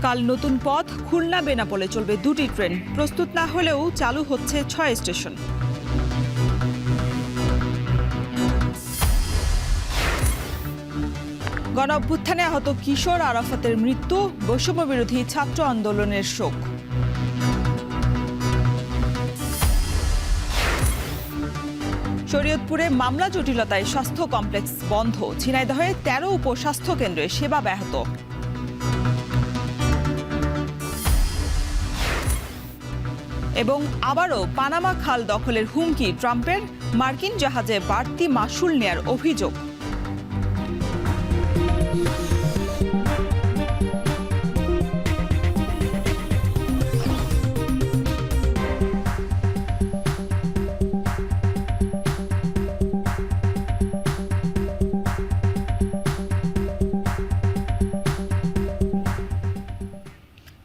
কাল নতুন পথ খুলনা বেনাপোলে চলবে 2টি ট্রেন। প্রস্তুত না হলেও চালু হচ্ছে 6 স্টেশন। গণ অভ্যুত্থানে আহত কিশোর আরাফাতের মৃত্যু, বৈষম্য বিরোধী ছাত্র আন্দোলনের শোক। শরীয়তপুরে মামলা জটিলতায় স্বাস্থ্য কমপ্লেক্স বন্ধ, ঝিনাইদহে 13 উপস্বাস্থ্য কেন্দ্রে সেবা ব্যাহত। এবং আবারও পানামা খাল দখলের হুমকি ট্রাম্পের, মার্কিন জাহাজে বাড়তি মাশুল নেয়ার অভিযোগ।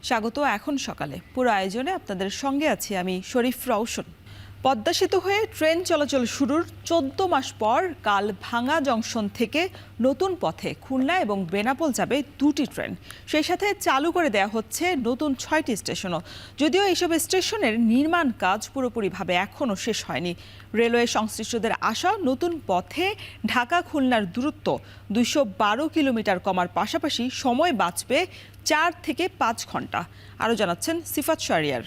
স্বাগত এখন সকালে। পুরো আয়োজনে আপনাদের সঙ্গে আছি আমি শরীফ রওশন। পদ্মা সেতু হয়ে ট্রেন চলাচল শুরুর 14 মাস পর কাল ভাঙা জংশন থেকে নতুন পথে খুলনা এবং বেনাপোল যাবে 2টি ট্রেন। সেই সাথে চালু করে দেওয়া হচ্ছে নতুন 6টি স্টেশনও। যদিও এইসব স্টেশনের নির্মাণ কাজ পুরোপুরিভাবে এখনও শেষ হয়নি। রেলওয়ে সংশ্লিষ্টদের আশা, নতুন পথে ঢাকা খুলনার দূরত্ব 212 কিলোমিটার কমার পাশাপাশি সময় বাঁচবে 4 থেকে 5 ঘন্টা। আরও জানাচ্ছেন সিফাত শাহরিয়ার।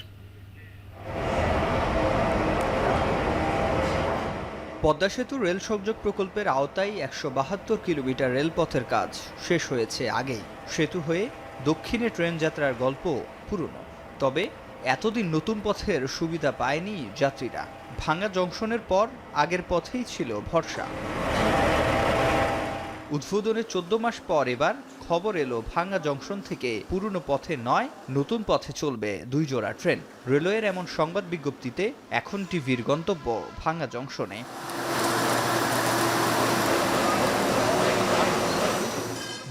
পদ্মা সেতু রেল সংযোগ প্রকল্পের আওতায় 172 কিলোমিটার রেলপথের কাজ শেষ হয়েছে আগেই। সেতু হয়ে দক্ষিণে ট্রেন যাত্রার গল্প পুরনো, তবে এতদিন নতুন পথের সুবিধা পায়নি যাত্রীরা। ভাঙা জংশনের পর আগের পথেই ছিল ভরসা। উদ্বোধনের 14 মাস পর এবার খবর এলো ভাঙা জংশন থেকে পুরনো পথে নয়, নতুন পথে চলবে 2 জোড়া ট্রেন। রেলওয়ের এমন সংবাদ বিজ্ঞপ্তিতে এখন টিভির গন্তব্য ভাঙা জংশনে।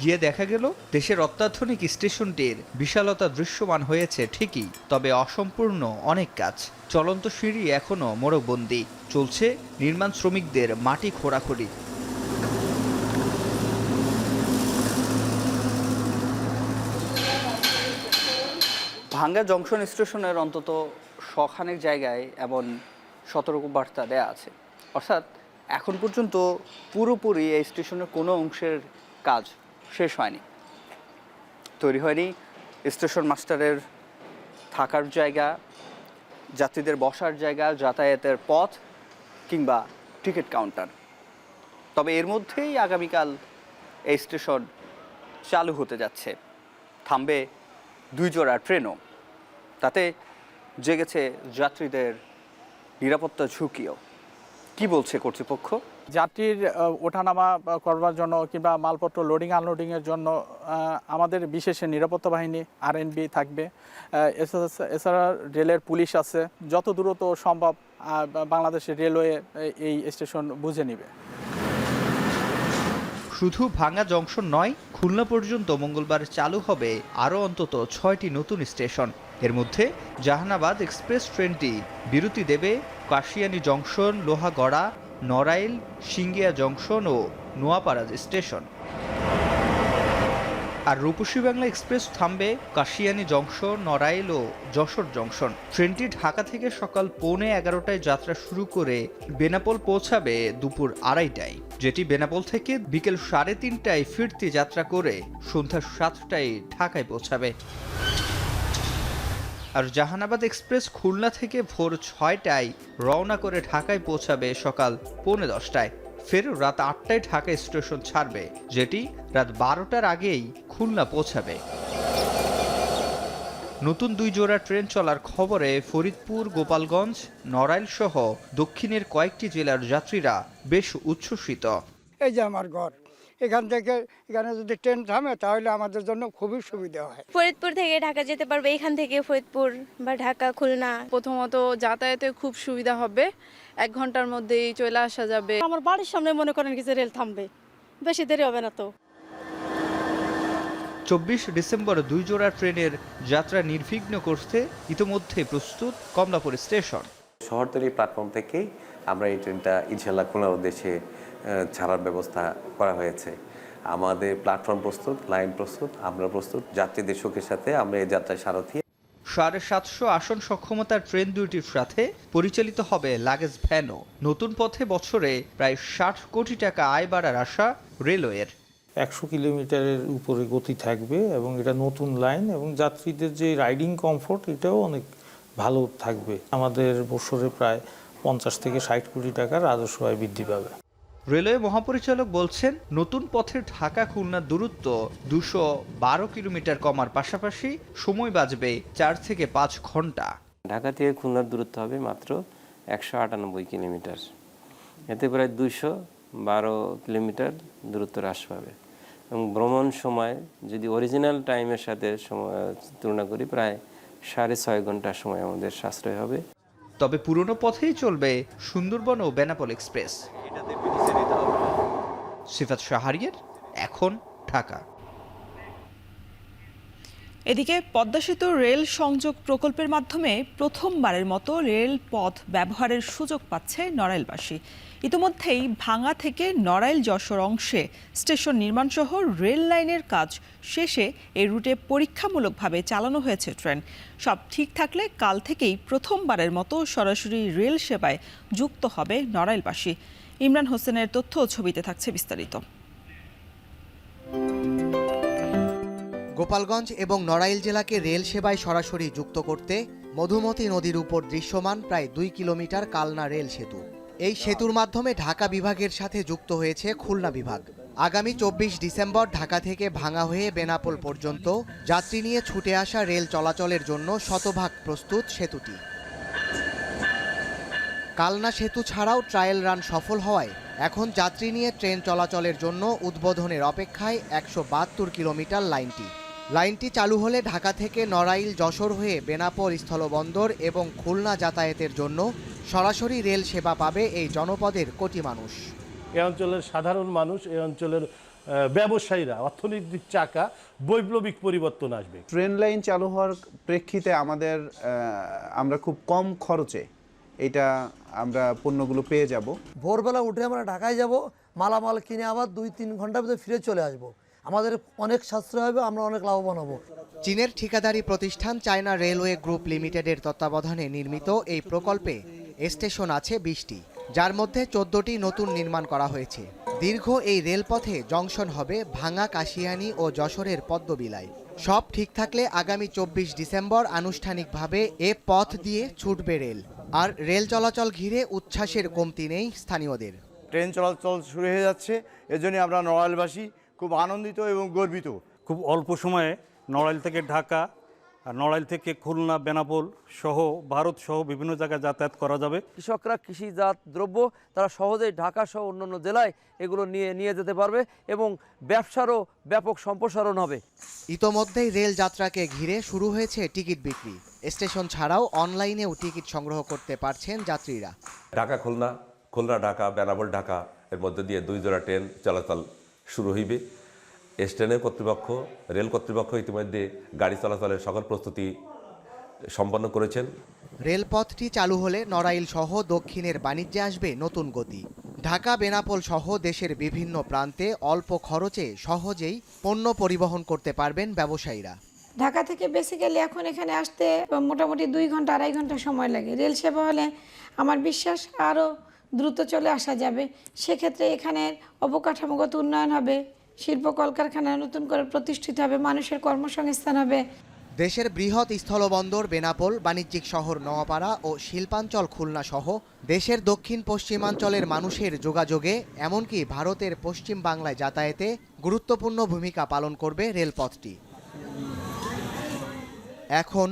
গিয়ে দেখা গেল দেশের অত্যাধুনিক স্টেশনটির বিশালতা দৃশ্যমান হয়েছে ঠিকই, তবে অসম্পূর্ণ অনেক কাজ। চলন্ত সিঁড়ি এখনো মোড়কবন্দি, চলছে নির্মাণ শ্রমিকদের মাটি খোঁড়াখুড়ি। ভাঙ্গা জংশন স্টেশনের অন্তত শখানেক জায়গায় এমন সতর্কবার্তা দেয়া আছে, অর্থাৎ এখন পর্যন্ত পুরোপুরি এই স্টেশনের কোনো অংশের কাজ শেষ হয়নি। তৈরি হয়নি স্টেশন মাস্টারের থাকার জায়গা, যাত্রীদের বসার জায়গা, যাতায়াতের পথ কিংবা টিকিট কাউন্টার। তবে এর মধ্যেই আগামীকাল এই স্টেশন চালু হতে যাচ্ছে। থামবে 2 জোড়া ট্রেনও। তাতে জেগেছে যাত্রীদের নিরাপত্তা ঝুঁকিও। কি বলছে কর্তৃপক্ষ? যাত্রীর ওঠানামা করবার জন্য কিংবা মালপত্র লোডিং আনলোডিংয়ের জন্য আমাদের বিশেষ নিরাপত্তা বাহিনী RNB থাকবে। এছাড়া রেলের পুলিশ আছে। যত দ্রুত সম্ভব বাংলাদেশের রেলওয়ে এই স্টেশন বুঝে নেবে। শুধু ভাঙা জংশন নয়, খুলনা পর্যন্ত মঙ্গলবার চালু হবে আরও অন্তত 6টি নতুন স্টেশন। এর মধ্যে জাহানাবাদ এক্সপ্রেস ট্রেনটি বিরতি দেবে কাশিয়ানী জংশন, লোহাগড়া, নড়াইল, সিঙ্গিয়া জংশন ও নোয়াপাড়া স্টেশন। আর রূপসী বাংলা এক্সপ্রেস থামবে কাশিয়ানী জংশন, নড়াইল ও যশোর জংশন। ট্রেনটি ঢাকা থেকে সকাল 11:15টায় যাত্রা শুরু করে বেনাপোল পৌঁছাবে দুপুর 2:30টায়, যেটি বেনাপোল থেকে বিকেল 3:30টায় ফিরতি যাত্রা করে সন্ধ্যা 7টায় ঢাকায় পৌঁছাবে। আর জাহানাবাদ এক্সপ্রেস খুলনা থেকে ভোর 6টায় রওনা করে ঢাকায় পৌঁছাবে সকাল 10:45টায়। ফের রাত 8টায় ঢাকা স্টেশন ছাড়বে, যেটি রাত 12টার আগেই খুলনা পৌঁছাবে। নতুন 2 জোড়া ট্রেন চলার খবরে ফরিদপুর, গোপালগঞ্জ, নড়াইল সহ দক্ষিণের কয়েকটি জেলার যাত্রীরা বেশ উচ্ছ্বসিত। এই যে আমার ঘর, এখান থেকে এখানে যদি ট্রেন থামে তাহলে আমাদের জন্য খুবই সুবিধা হয়। ফরিদপুর থেকে ঢাকা যেতে পারবে, এখান থেকে ফরিদপুর বা ঢাকা, খুলনা। প্রথমত যাতায়াতে খুব সুবিধা হবে, 1 ঘন্টার মধ্যেই চলে আসা যাবে। আমার বাড়ির সামনে মনে করেন কিছু রেল থামবে, বেশি দেরি হবে না তো। 24 ডিসেম্বর 2 জোড়া ট্রেনের যাত্রা নির্বিঘ্ন করতে ইতোমধ্যে প্রস্তুত কমলাপুর স্টেশন। শহরতলি প্ল্যাটফর্ম থেকেই আমরা এই ট্রেনটা ইনশাল্লাহ খুলনার উদ্দেশ্যে ছাড়ার ব্যবস্থা করা হয়েছে। আমাদের প্ল্যাটফর্ম প্রস্তুত, লাইন প্রস্তুত, আমরা প্রস্তুত, যাত্রীদের সুখের সাথে আমরা এই যাত্রায় সারথি। 750 আসন সক্ষমতার ট্রেন দুটির সাথে পরিচালিত হবে লাগেজ ভ্যানও। নতুন পথে বছরে প্রায় 60 কোটি টাকা আয় বাড়ার আশা রেলওয়ের। 100 কিলোমিটারের উপরে গতি থাকবে এবং এটা নতুন লাইন এবং যাত্রীদের যে রাইডিং কমফোর্ট এটাও অনেক ভালো থাকবে। আমাদের বছরে প্রায় 50 থেকে 60 কোটি টাকার রাজস্ব আয় বৃদ্ধি পাবে। রেলওয়ে মহাপরিচালক বলছেন, নতুন পথের ঢাকা খুলনার দূরত্ব 212 কিলোমিটার কমার পাশাপাশি সময় বাঁচবে 4 থেকে 5 ঘন্টা। ঢাকা থেকে খুলনার দূরত্ব হবে মাত্র 198 কিলোমিটার, এতে প্রায় 212 কিলোমিটার দূরত্ব হ্রাস পাবে এবং ভ্রমণ সময় যদি অরিজিনাল টাইমের সাথে তুলনা করি প্রায় 6.5 ঘন্টা সময় আমাদের সাশ্রয় হবে। তবে পুরনো পথেই চলবে সুন্দরবন ও বেনাপোল এক্সপ্রেস। সিফাত শাহরিয়ার, এখন ঢাকা। এদিকে পদ্মা সেতু রেল সংযোগ প্রকল্পের মাধ্যমে প্রথমবারের মতো রেল পথ ব্যবহারের সুযোগ পাচ্ছে নড়াইলবাসী। ইতিমধ্যেই ভাঙ্গা থেকে নড়াইল যশোর অংশে স্টেশন নির্মাণসহ রেল লাইনের কাজ শেষে এই রুটে পরীক্ষামূলকভাবে চালানো হয়েছে ট্রেন। সব ঠিক থাকলে কাল থেকেই প্রথমবারের মতো সরাসরি রেল সেবায় যুক্ত হবে নড়াইলবাসী। ইমরান হোসেনের তথ্য ও ছবিতে থাকছে বিস্তারিত। গোপালগঞ্জ এবং নড়াইল জেলাকে রেল সেবায় সরাসরি যুক্ত করতে মধুমতি নদীর উপর দৃশ্যমান প্রায় 2 কিলোমিটার কালনা রেল সেতু। এই সেতুর মাধ্যমে ঢাকা বিভাগের সাথে যুক্ত হয়েছে খুলনা বিভাগ। আগামী 24 ডিসেম্বর ঢাকা থেকে ভাঙ্গা হয়ে বেনাপোল পর্যন্ত যাত্রী নিয়ে ছুটে আসা রেল চলাচলের জন্য শতভাগ প্রস্তুত সেতুটি। কালনা সেতু ছাড়াও ট্রায়াল রান সফল হওয়ায় এখন যাত্রী নিয়ে ট্রেন চলাচলের জন্য উদ্বোধনের অপেক্ষায় 172 কিলোমিটার লাইনটি চালু হলে ঢাকা থেকে নড়াইল যশোর হয়ে বেনাপোল স্থলবন্দর এবং খুলনা যাতায়াতের জন্য সরাসরি রেল সেবা পাবে এই জনপদের কোটি মানুষ। এই অঞ্চলের সাধারণ মানুষ, এই অঞ্চলের ব্যবসায়ীরা, অর্থনৈতিক চাকা বৈপ্লবিক পরিবর্তন আসবে। ট্রেন লাইন চালু হওয়ার প্রেক্ষিতে আমরা খুব কম খরচে এটা আমরা পণ্যগুলো পেয়ে যাব। ভোরবেলা উঠে আমরা ঢাকায় যাব, মালামাল কিনে আবার 2-3 ঘন্টার ভিতরে ফিরে চলে আসব। আমাদের অনেক সাশ্রয় হবে, আমরা অনেক লাভবান হব। চীনের ঠিকাদারি প্রতিষ্ঠান চায়না রেলওয়ে গ্রুপ লিমিটেডের তত্ত্বাবধানে নির্মিত এই প্রকল্পে স্টেশন আছে 20টি, যার মধ্যে 14টি নতুন নির্মাণ করা হয়েছে। দীর্ঘ এই রেলপথে জংশন হবে ভাঙ্গা, কাশিয়ানী ও যশোরের পদ্মবিলায়। সব ঠিক থাকলে আগামী 24 ডিসেম্বর আনুষ্ঠানিকভাবে এ পথ দিয়ে ছুটবে রেল। আর রেল চলাচল ঘিরে উচ্ছ্বাসের কমতি নেই স্থানীয়দের। ট্রেন চলাচল শুরু হয়ে যাচ্ছে, এজন্য আমরা নড়াইলবাসী খুব আনন্দিত এবং গর্বিত। খুব অল্প সময়ে নড়াইল থেকে ঢাকা আর নড়াইল থেকে খুলনা, বেনাপোল সহ ভারত সহ বিভিন্ন জায়গায় যাতায়াত করা যাবে। কৃষকরা কৃষিজাত দ্রব্য তারা সহজেই ঢাকা সহ অন্যান্য জেলায় এগুলো নিয়ে যেতে পারবে এবং ব্যবসারও ব্যাপক সম্প্রসারণ হবে। ইতোমধ্যেই রেল যাত্রাকে ঘিরে শুরু হয়েছে টিকিট বিক্রি। স্টেশন ছাড়াও অনলাইনেও টিকিট সংগ্রহ করতে পারছেন যাত্রীরা। ঢাকা খুলনা, খুলনা ঢাকা, বেনাপোল ঢাকা এর মধ্যে দিয়ে 2 জোড়া ট্রেন চলাচল শুরু হইবে। স্টেশনের কর্তৃপক্ষ, রেল কর্তৃপক্ষ ইতিমধ্যে গাড়ি চলাচলের সকল প্রস্তুতি সম্পন্ন করেছেন। রেলপথটি চালু হলে নড়াইল সহ দক্ষিণের বাণিজ্যে আসবে নতুন গতি। ঢাকা, বেনাপোল সহ দেশের বিভিন্ন প্রান্তে অল্প খরচে সহজেই পণ্য পরিবহন করতে পারবেন ব্যবসায়ীরা। ঢাকা থেকে বেসিক্যালি এখন এখানে আসতে মোটামুটি 2 ঘন্টা 2.5 ঘন্টা সময় লাগে। রেল সেবা হলে আমার বিশ্বাস আরও দ্রুত চলে আসা যাবে। সেক্ষেত্রে এখানের অবকাঠামোগত উন্নয়ন হবে, শিল্প কলকারখানা নতুন করে প্রতিষ্ঠিত হবে, মানুষের কর্মসংস্থান হবে। দেশের বৃহৎ স্থলবন্দর বেনাপোল, বাণিজ্যিক শহর নোয়াপাড়া ও শিল্পাঞ্চল খুলনা সহ দেশের দক্ষিণ পশ্চিমাঞ্চলের মানুষের যোগাযোগে এমনকি ভারতের পশ্চিম বাংলায় যাতায়াতে গুরুত্বপূর্ণ ভূমিকা পালন করবে রেলপথটি। এখন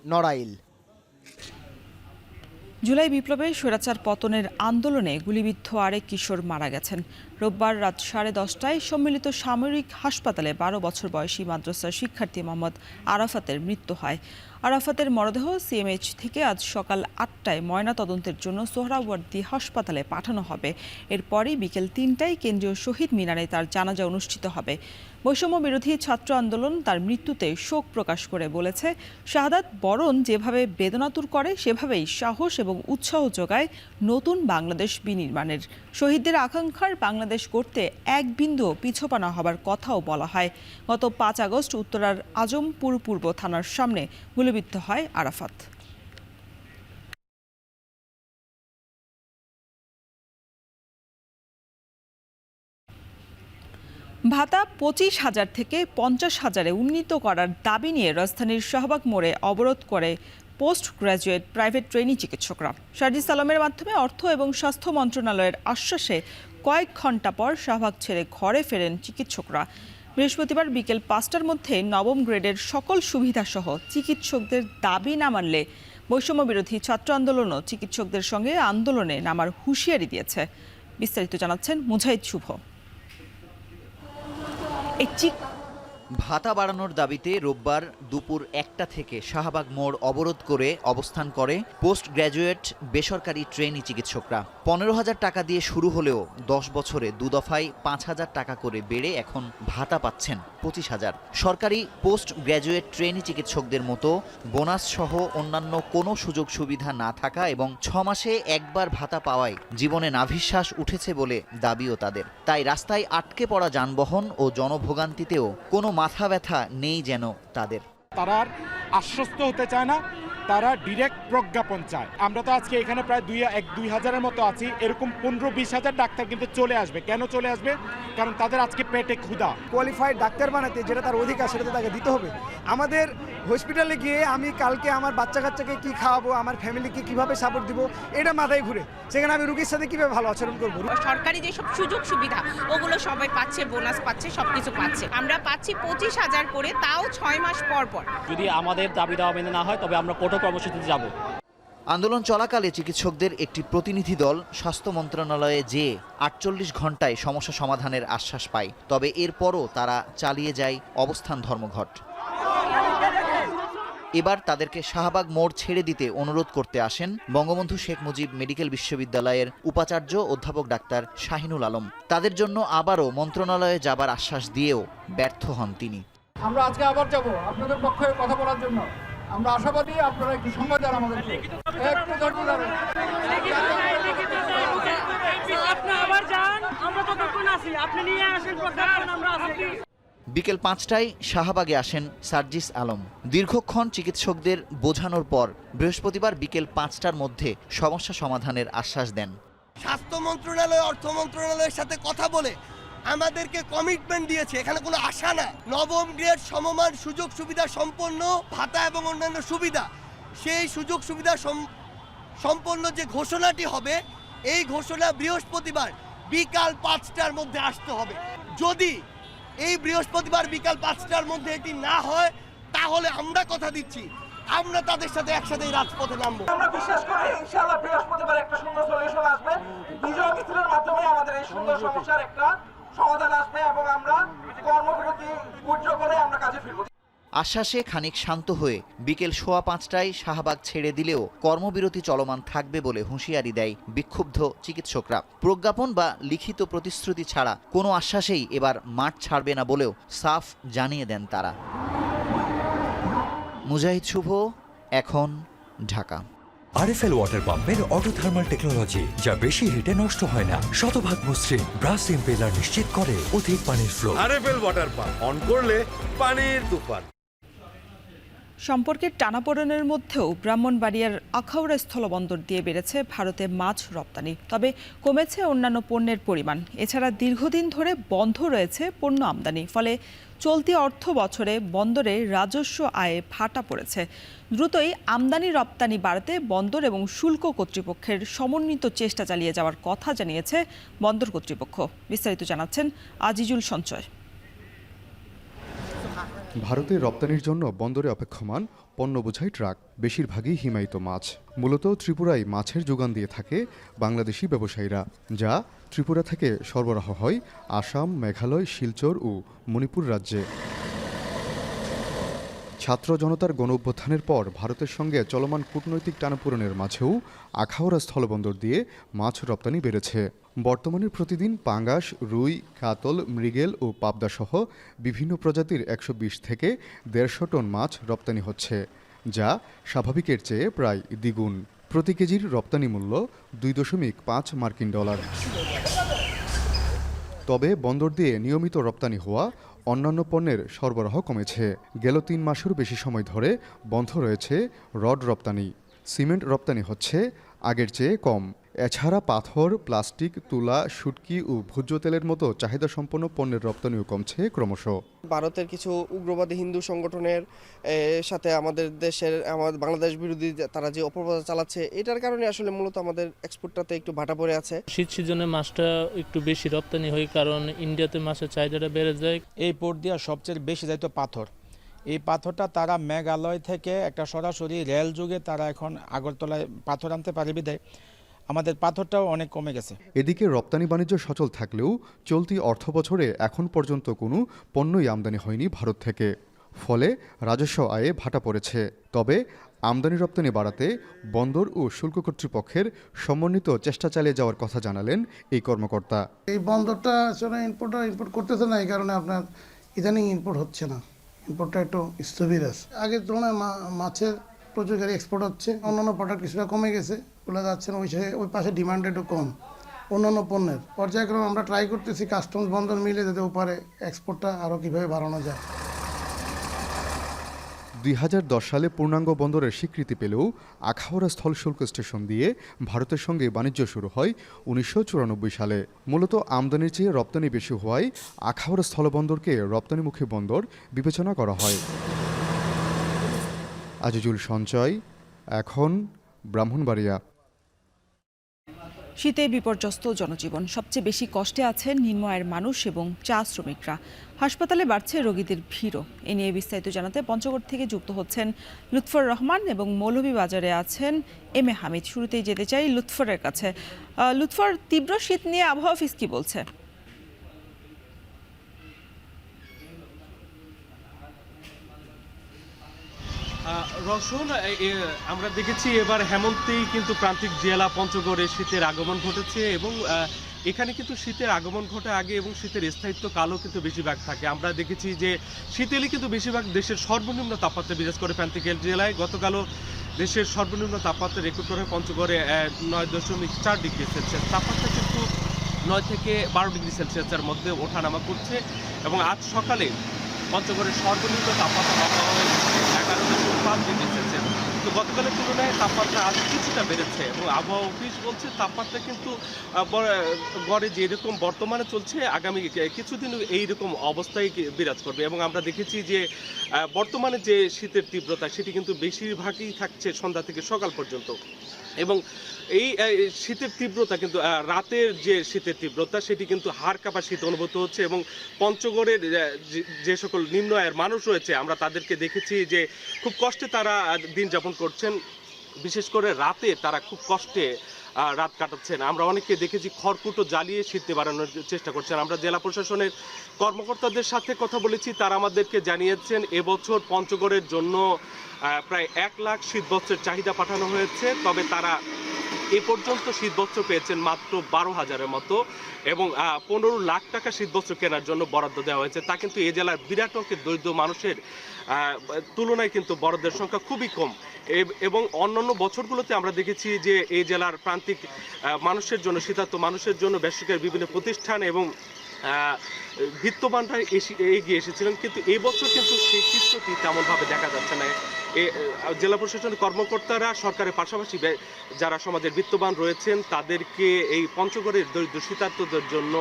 নড়াইল। জুলাই বিপ্লবে স্বৈরাচার পতনের আন্দোলনে গুলিবিদ্ধ আরেক কিশোর মারা গেছেন। রোববার রাত 10:30টায় সম্মিলিত সামরিক হাসপাতালে 12 বছর বয়সী মাদ্রাসার শিক্ষার্থী মোহাম্মদ আরাফাতের মৃত্যু হয়। আরাফাতের মরদেহ সিএমএইচ থেকে আজ সকাল 8টায় ময়নাতদন্তের জন্য সোহরাওয়ার্দী হাসপাতালে পাঠানো হবে। এরপরই বিকেল 3টায় কেন্দ্রীয় শহীদ মিনারে তার জানাজা অনুষ্ঠিত হবে। বৈষম্য বিরোধী ছাত্র আন্দোলন তার মৃত্যুতে শোক প্রকাশ করে বলেছে, শাহাদাত বরণ যেভাবে বেদনাতুর করে সেভাবেই সাহস এবং উৎসাহ যোগায় নতুন বাংলাদেশ বিনির্মাণের। শহীদদের আকাঙ্ক্ষার বাংলাদেশ বাংলাদেশ গড়তে এক বিন্দুও পিছপা না হবার কথাও বলা হয়। গত 5 আগস্ট উত্তরার আজমপুর পূর্ব থানার সামনে গুলিবিদ্ধ হয় আরাফাত। ভাতা 25,000 থেকে 50,000-এ উন্নীত করার দাবি নিয়ে রাজধানীর শাহবাগ মোড়ে অবরোধ করে পোস্ট গ্র্যাজুয়েট প্রাইভেট ট্রেনি চিকিৎসকরা। সার্জিস আলমের মাধ্যমে অর্থ এবং স্বাস্থ্য মন্ত্রণালয়ের আশ্বাসে কয়েক ঘন্টা পর শাহবাগ ছেড়ে ঘরে ফেরেন চিকিৎসকরা। বৃহস্পতিবার বিকেল 5টার মধ্যে নবম গ্রেডের সকল সুবিধাসহ চিকিৎসকদের দাবি না মানলে বৈষম্য বিরোধী ছাত্র আন্দোলনও চিকিৎসকদের সঙ্গে আন্দোলনে নামার হুঁশিয়ারি দিয়েছে। বিস্তারিত জানাচ্ছেন মুজাহিদ শুভ। ভাতা বাড়ানোর দাবিতে রোববার দুপুর 1টা থেকে শাহবাগ মোড় অবরোধ করে অবস্থান করে পোস্ট গ্র্যাজুয়েট বেসরকারি ট্রেনি চিকিৎসকরা। 15,000 টাকা দিয়ে শুরু হলেও 10 বছরে 2 দফায় 5,000 টাকা করে বেড়ে এখন ভাতা পাচ্ছেন 25,000। সরকারি পোস্ট গ্র্যাজুয়েট ট্রেনি চিকিৎসকদের মতো বোনাস সহ অন্যান্য কোনো সুযোগ সুবিধা না থাকা এবং 6 মাসে একবার ভাতা পাওয়ায় জীবনে নাভিশ্বাস উঠেছে বলে দাবিও তাদের। তাই রাস্তায় আটকে পড়া যানবাহন ও জনভোগান্তিতেও কোনো মাথা ব্যথা নেই যেন তাদের। তারা আর আশ্বস্ত হতে চায় না, তারা ডিরেক্ট প্রজ্ঞাপন চায়। আমরা তো আজকে এখানে প্রায় 2,000-এর মতো আছি, এরকম 15-20,000 ডাক্তার কিন্তু চলে আসবে। কেন চলে আসবে? কারণ তাদের আজকে পেটে ক্ষুধা। কোয়ালিফাইড ডাক্তার বানাতে যেটা তার অধিকার সেটা তো তাকে দিতে হবে। আমাদের হসপিটালে গিয়ে আমি কালকে আমার বাচ্চা কাচ্চাকে কি খাওয়াবো, আমার ফ্যামিলিকে কিভাবে সাপোর্ট দিব, এটা মাথায় ঘুরে। সেখানে আমি রুগীর সাথে কিভাবে ভালো আচরণ করবো? সরকারি যেসব সুযোগ সুবিধা ওগুলো সবাই পাচ্ছে, বোনাস পাচ্ছে, সবকিছু পাচ্ছে। আমরা পাচ্ছি 25,000 করে, তাও 6 মাস পর পর। যদি আমাদের দাবি দেওয়া মেনে না হয় তবে আমরা কঠোর কর্মসূচিতে যাব। আন্দোলন চলাকালে চিকিৎসকদের একটি প্রতিনিধি দল স্বাস্থ্য মন্ত্রণালয়ে যেয়ে 48 ঘন্টায় সমস্যা সমাধানের আশ্বাস পায়। তবে এরপরও তারা চালিয়ে যায় অবস্থান ধর্মঘট। এবার তাদেরকে শাহবাগ মোড় ছেড়ে দিতে অনুরোধ করতে আসেন বঙ্গবন্ধু শেখ মুজিব মেডিকেল বিশ্ববিদ্যালয়ের উপাচার্য অধ্যাপক ডাক্তার শাহিনুল আলম। তাদের জন্য আবারও মন্ত্রণালয়ে যাবার আশ্বাস দিয়েও ব্যর্থ হন তিনি। আমরা আজকে আবার যাব আপনাদের পক্ষে কথা বলার জন্য। আমরা আশাবাদী আপনারা একটু সময় দেন আমাদেরকে। একটু ধৈর্য ধরেন। আপনি আবার যান, আমরা ততক্ষণ আছি, আপনি নিয়ে আসেন প্রজ্ঞাপন, আমরা আছি। বিকেল 5টায় শাহবাগে আসেন সার্জিস আলম। দীর্ঘক্ষণ চিকিৎসকদের বোঝানোর পর বৃহস্পতিবার বিকেল 5টার মধ্যে সমস্যা সমাধানের আশ্বাস দেন। স্বাস্থ্য মন্ত্রণালয় অর্থ মন্ত্রণালয়ের সাথে কথা বলে আমাদেরকে কমিটমেন্ট দিয়েছে, এখানে কোনো আশা না। নবম গ্রেড সমমান সুযোগ সুবিধা সম্পন্ন ভাতা এবং অন্যান্য সুবিধা, সেই সুযোগ সুবিধা সম্পন্ন যে ঘোষণাটি হবে, এই ঘোষণা বৃহস্পতিবার বিকাল 5টার মধ্যে আসতে হবে। যদি এই বৃহস্পতিবার বিকাল 5টার মধ্যে এটি না হয় তাহলে আমরা কথা দিচ্ছি আমরা তাদের সাথে একসাথে রাজপথে নামবো। আমরা বিশ্বাস করি ইনশাআল্লাহ বৃহস্পতিবার একটা সুন্দর সলিউশন আসবে। বিজয় মিছিলের মাধ্যমে আমাদের এই সুন্দর সমস্যার একটা সমাধান আসবে এবং আমরা কর্মবিরতি উদ্যোগ করে আমরা কাজে ফিরব। আশ্বাসে খানিক শান্ত হয়ে বিকেল 5:15টায় শাহবাগ ছেড়ে দিলেও কর্মবিরতি চলমান থাকবে বলে হুঁশিয়ারি দেয় বিক্ষুব্ধ চিকিৎসকরা। প্রজ্ঞাপন বা লিখিত প্রতিশ্রুতি ছাড়া কোনো আশ্বাসেই এবার মাঠ ছাড়বে না বলেও সাফ জানিয়ে দেন তারা। মুজাহিদ শুভ, এখন, ঢাকা। আরএফএল ওয়াটার পাম্পের অটো থার্মাল টেকনোলজি, যা বেশি হিটে নষ্ট হয় না, শতভাগ মসৃণ ব্রাশ ইম্পেলার নিশ্চিত করে অধিক পানির flow. RFL water pump on করলে পানির তুফান। সম্পর্কের টানাপোড়েনের মধ্যেও ব্রাহ্মণবাড়িয়ার আখাউড়া স্থলবন্দর দিয়ে বেড়েছে ভারতে মাছ রপ্তানি, তবে কমেছে অন্যান্য পণ্যের পরিমাণ। এছাড়া দীর্ঘদিন ধরে বন্ধ রয়েছে পণ্য আমদানি, ফলে চলতি অর্থ বছরে বন্দরে রাজস্ব আয়ে ভাটা পড়েছে। দ্রুতই আমদানি রপ্তানি বাড়াতে বন্দর এবং শুল্ক কর্তৃপক্ষের সমন্বিত চেষ্টা চালিয়ে যাওয়ার কথা জানিয়েছে বন্দর কর্তৃপক্ষ। বিস্তারিত জানাচ্ছেন আজিজুল সঞ্চয়। ভারতে রপ্তানির জন্য বন্দরে অপেক্ষমান পণ্য বোঝাই ট্রাক, বেশিরভাগই হিমায়িত মাছ। মূলত ত্রিপুরায় মাছের যোগান দিয়ে থাকে বাংলাদেশি ব্যবসায়ীরা, যা ত্রিপুরা থেকে সরবরাহ হয় আসাম, মেঘালয়, শিলচর ও মণিপুর রাজ্যে। ছাত্র জনতার গণঅভ্যুত্থানের পর ভারতের সঙ্গে চলমান কূটনৈতিক টানাপোড়েনের মাঝেও আখাউড়া স্থলবন্দর দিয়ে মাছ রপ্তানি বেড়েছে। বর্তমানে প্রতিদিন পাঙ্গাস, রুই, কাতল, মৃগেল ও পাবদা সহ বিভিন্ন প্রজাতির 120 থেকে 150 টন মাছ রপ্তানি হচ্ছে, যা স্বাভাবিকের চেয়ে প্রায় দ্বিগুণ। প্রতি কেজির রপ্তানি মূল্য $2.5 মার্কিন। তবে বন্দর দিয়ে নিয়মিত রপ্তানি হওয়া অন্যান্য পণ্যের সরবরাহ কমেছে। গেল 3 মাসেরও বেশি সময় ধরে বন্ধ রয়েছে রড রপ্তানি। সিমেন্ট রপ্তানি হচ্ছে আগের চেয়ে কম। এছাড়া পাথর, প্লাস্টিক, তুলা, শুটকি ও ভোজ্য তেলের মতো চাহিদাসম্পন্ন পণ্যের রপ্তানিও কমছে ক্রমশ। ভারতের কিছু উগ্রবাদী হিন্দু সংগঠনের সাথে আমাদের বাংলাদেশ বিরোধী তারা যে অপপ্রচার চালাচ্ছে, এটার কারণে আসলে মূলত আমাদের এক্সপোর্টটাতে একটু ভাটা পড়ে আছে। শীত সিজনে মাছটা একটু বেশি রপ্তানি হয়, কারণ ইন্ডিয়াতে মাছের চাহিদাটা বেড়ে যায়। এই পোর্ট দিয়ে সবচেয়ে বেশি যাইতো পাথর। এই পাথরটা তারা মেঘালয় থেকে একটা সরাসরি রেল যুগে তারা এখন আগরতলায় পাথর আনতে পারে বিধায় আমাদের পাথরটাও অনেক কমে গেছে। এদিকে রপ্তানি বাণিজ্য সচল থাকলেও চলতি অর্থবছরে এখন পর্যন্ত কোনো পণ্যই আমদানি হয়নি ভারত থেকে। ফলে রাজস্ব আয়ে ভাটা পড়েছে। তবে আমদানি রপ্তানি বাড়াতে বন্দর ও শুল্ক কর্তৃপক্ষের সমন্বিত চেষ্টা চালিয়ে যাওয়ার কথা জানালেন এই কর্মকর্তা। এই বন্দরটা আসলে ইম্পোর্ট করতেছে না, এই কারণে আপনার ইদানিং ইম্পোর্ট হচ্ছে না, ইম্পোর্টটা একটু স্থবির আছে। আগের তুলনায় মাছের প্রচুর গাড়ি এক্সপোর্ট হচ্ছে, অন্যান্য প্রোডাক্ট কিছুটা কমে গেছে, ওগুলো যাচ্ছে না, ওই পাশে ডিমান্ড একটু কম অন্যান্য পণ্যের। পর্যায়ক্রমে আমরা ট্রাই করতেছি কাস্টমস বন্দর মিলে যাতে ওপারে এক্সপোর্টটা আরও কীভাবে বাড়ানো যায়। 2010 সালে পূর্ণাঙ্গ বন্দরের স্বীকৃতি পেলেও আখাউড়া স্থল শুল্ক স্টেশন দিয়ে ভারতের সঙ্গে বাণিজ্য শুরু হয় 1994 সালে। মূলত আমদানির চেয়ে রপ্তানি বেশি হওয়ায় আখাউড়া স্থলবন্দরকে রপ্তানিমুখী বন্দর বিবেচনা করা হয়। আজিজুল সঞ্চয়, এখন ব্রাহ্মণবাড়িয়া। শীতে বিপর্যস্ত জনজীবন। সবচেয়ে বেশি কষ্টে আছেন নিম্ন আয়ের মানুষ এবং চা শ্রমিকরা। হাসপাতালে বাড়ছে রোগীদের ভিড়ও। এ নিয়ে বিস্তারিত জানাতে পঞ্চগড় থেকে যুক্ত হচ্ছেন লুৎফর রহমান এবং মৌলভীবাজারে আছেন এম এ হামিদ। শুরুতেই যেতে চাই লুৎফরের কাছে। লুৎফর, তীব্র শীত নিয়ে আবহাওয়া অফিস কি বলছে? রসুন, আমরা দেখেছি এবার হেমন্তেই কিন্তু প্রান্তিক জেলা পঞ্চগড়ে শীতের আগমন ঘটেছে এবং এখানে কিন্তু শীতের আগমন ঘটে আগে এবং শীতের স্থায়িত্ব কালও কিন্তু বেশিরভাগ থাকে। আমরা দেখেছি যে শীত এলে কিন্তু বেশিরভাগ দেশের সর্বনিম্ন তাপমাত্রা বিরাজ করে প্রান্তিক জেলায়। গতকালও দেশের সর্বনিম্ন তাপমাত্রা রেকর্ড করা হয় পঞ্চগড়ে 9.4 ডিগ্রি সেলসিয়াস। তাপমাত্রা কিন্তু 9 থেকে 12 ডিগ্রি সেলসিয়াসের মধ্যে ওঠানামা করছে এবং আজ সকালে পঞ্চগড়ের সর্বনিম্ন তাপমাত্রা মাপা হয় 11.5 ডিগ্রি সেলসিয়াস। তো গতকালের তুলনায় তাপমাত্রা আজ কিছুটা বেড়েছে এবং আবহাওয়া অফিস বলছে তাপমাত্রা কিন্তু গড়ে যেরকম বর্তমানে চলছে আগামী কিছুদিন এইরকম অবস্থায় বিরাজ করবে। এবং আমরা দেখেছি যে বর্তমানে যে শীতের তীব্রতা সেটি কিন্তু বেশিরভাগই থাকছে সন্ধ্যা থেকে সকাল পর্যন্ত। এবং এই শীতের তীব্রতা কিন্তু রাতের যে শীতের তীব্রতা সেটি কিন্তু হাড় কাঁপা শীত অনুভূত হচ্ছে এবং পঞ্চগড়ের যে সকল নিম্ন আয়ের মানুষ রয়েছে আমরা তাদেরকে দেখেছি যে খুব কষ্টে তারা দিন যাপন করছেন। বিশেষ করে রাতে তারা খুব কষ্টে রাত কাটাচ্ছেন। আমরা অনেককে দেখেছি খড়কুটো জ্বালিয়ে শীত বাড়ানোর চেষ্টা করছেন। আমরা জেলা প্রশাসনের কর্মকর্তাদের সাথে কথা বলেছি, তারা আমাদেরকে জানিয়েছেন এবছর পঞ্চগড়ের জন্য প্রায় 1 লাখ শীতবস্ত্রের চাহিদা পাঠানো হয়েছে। তবে তারা এ পর্যন্ত শীতবস্ত্র পেয়েছেন মাত্র 12,000-এর মতো এবং 15 লাখ টাকা শীতবস্ত্র কেনার জন্য বরাদ্দ দেওয়া হয়েছে। তা কিন্তু এই জেলার বিরাট অঙ্কের দরিদ্র মানুষের তুলনায় কিন্তু বরাদ্দের সংখ্যা খুবই কম। এবং অন্যান্য বছরগুলোতে আমরা দেখেছি যে এই জেলার প্রান্তিক মানুষের জন্য, শীতার্ত মানুষের জন্য বেসরকারি বিভিন্ন প্রতিষ্ঠান এবং বিত্তবানরা এগিয়ে এসেছিলেন, কিন্তু এই বছর কিন্তু সেই চিত্রটি তেমনভাবে দেখা যাচ্ছে না। জেলা প্রশাসনের কর্মকর্তারা সরকারের পাশাপাশি যারা সমাজের বিত্তবান রয়েছেন তাদেরকে এই পঞ্চগড়ের দরিদ্র শীতার্তদের জন্য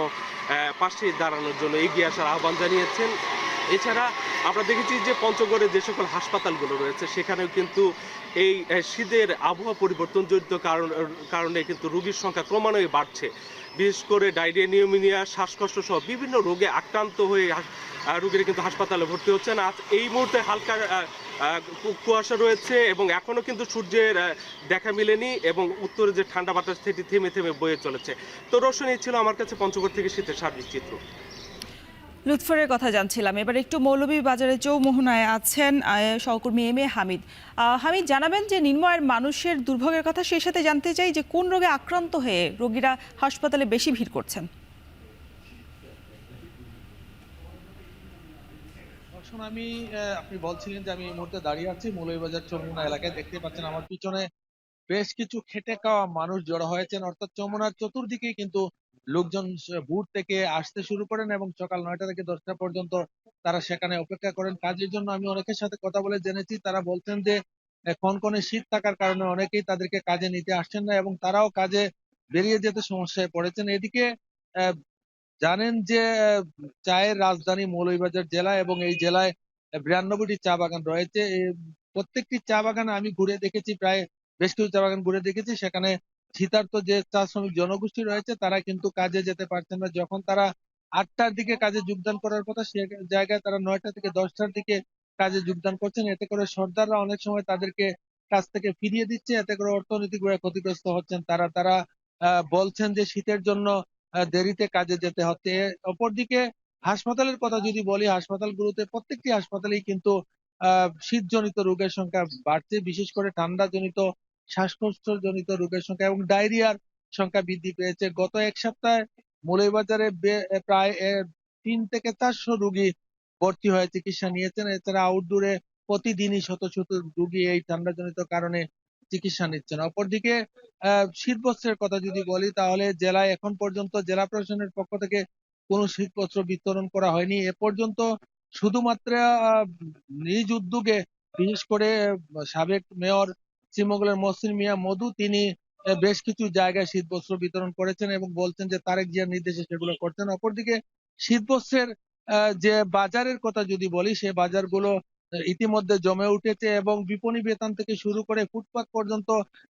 পাশে দাঁড়ানোর জন্য এগিয়ে আসার আহ্বান জানিয়েছেন। এছাড়া আমরা দেখেছি যে পঞ্চগড়ে যে সকল হাসপাতালগুলো রয়েছে সেখানেও কিন্তু এই শীতের আবহাওয়া পরিবর্তন জড়িত কারণে কিন্তু রোগীর সংখ্যা ক্রমান্বয়ে বাড়ছে। বিশেষ করে ডায়রিয়া, নিউমোনিয়া, শ্বাসকষ্ট সহ বিভিন্ন রোগে আক্রান্ত হয়ে রোগীরা কিন্তু হাসপাতালে ভর্তি হচ্ছেন। আজ এই মুহূর্তে হালকা কুয়াশা রয়েছে এবং এখনও কিন্তু সূর্যের দেখা মিলেনি এবং উত্তরে যে ঠান্ডা বাতাস সেটি থেমে থেমে বয়ে চলেছে। তো রোশন, এই ছিল আমার কাছে পঞ্চগড় থেকে শীতের সার্বিক চিত্র। লুৎফরের কথা জানছিলাম। এবার একটু মৌলভীবাজারে চৌমোহনায় আছেন সহকর্মী এম এ হামিদ। হামিদ, জানাবেন যে নিম্ন আয়ের মানুষের দুর্ভোগের কথা, সেই সাথে জানতে চাই যে কোন রোগে আক্রান্ত হয়ে রোগীরা হাসপাতালে বেশি ভিড় করছেন। আপনি বলছিলেন যে আমি এই মুহূর্তে দাঁড়িয়ে আছি মৌলভীবাজার চৌমোহনা এলাকায়। দেখতে পাচ্ছেন আমার পিছনে বেশ কিছু খেটে খাওয়া মানুষ জড়ো হয়েছেন, অর্থাৎ চৌমোহনার চতুর্দিকেই কিন্তু লোকজন ভোর থেকে আসতে শুরু করেন এবং সকাল 9টা থেকে 10টা পর্যন্ত তারা সেখানে অপেক্ষা করেন কাজের জন্য। আমি অনেকের সাথে কথা বলে জেনেছি, তারা বলছেন যে কনকনে শীত থাকার কারণে অনেকেই তাদেরকে কাজে নিতে আসছেন না এবং তারাও কাজে বেরিয়ে যেতে সমস্যায় পড়েছেন। এদিকে জানেন যে চায়ের রাজধানী মৌলভীবাজার জেলা এবং এই জেলায় 92টি চা বাগান রয়েছে। প্রত্যেকটি চা বাগান আমি ঘুরে দেখেছি, প্রায় বেশ কিছু চা বাগান ঘুরে দেখেছি। সেখানে শীতার্ত যে চা শ্রমিক জনগোষ্ঠী রয়েছে তারা কিন্তু কাজে যেতে পারছেন না। যখন তারা 8টার দিকে কাজে যোগদান করার কথা, সে জায়গায় তারা 9টা থেকে 10টার দিকে কাজে যোগদান করছেন। এতে করে সর্দাররা অনেক সময় তাদেরকে কাজ থেকে ফিরিয়ে দিচ্ছে, এতে করে অর্থনৈতিকভাবে ক্ষতিগ্রস্ত হচ্ছেন তারা বলছেন যে শীতের জন্য দেরিতে কাজে যেতে হচ্ছে। অপরদিকে হাসপাতালের কথা যদি বলি, হাসপাতালগুলোতে প্রত্যেকটি হাসপাতালেই কিন্তু শীতজনিত রোগের সংখ্যা বাড়ছে, বিশেষ করে ঠান্ডাজনিত শ্বাসকষ্টজনিত রোগের সংখ্যা এবং ডায়রিয়ার সংখ্যা বৃদ্ধি পেয়েছে। গত এক সপ্তাহে মৌলভীবাজারে প্রায় 3 থেকে 400 রোগী ভর্তি হয়ে চিকিৎসা নিয়েছেন। এছাড়া আউটডোরে প্রতিদিনই শত শত রোগী এই ঠান্ডাজনিত কারণে চিকিৎসা নিচ্ছেন। অপরদিকে শীতবস্ত্রের কথা যদি বলি, তাহলে জেলায় এখন পর্যন্ত জেলা প্রশাসনের পক্ষ থেকে কোনো শীতবস্ত্র বিতরণ করা হয়নি। এ পর্যন্ত শুধুমাত্র নিজ উদ্যোগে, বিশেষ করে সাবেক মেয়র শ্রীমঙ্গলের মহসিন মিয়া মধু, তিনি বেশ কিছু জায়গায় শীতবস্ত্র বিতরণ করেছেন এবং বলছেন যে তারেক জিয়ার নির্দেশে সেগুলো করছেন। অপরদিকে শীতবস্ত্রের যে বাজারের কথা যদি বলি, সে বাজারগুলো ইতিমধ্যে জমে উঠেছে এবং বিপণী বেতন থেকে শুরু করে ফুটপাত পর্যন্ত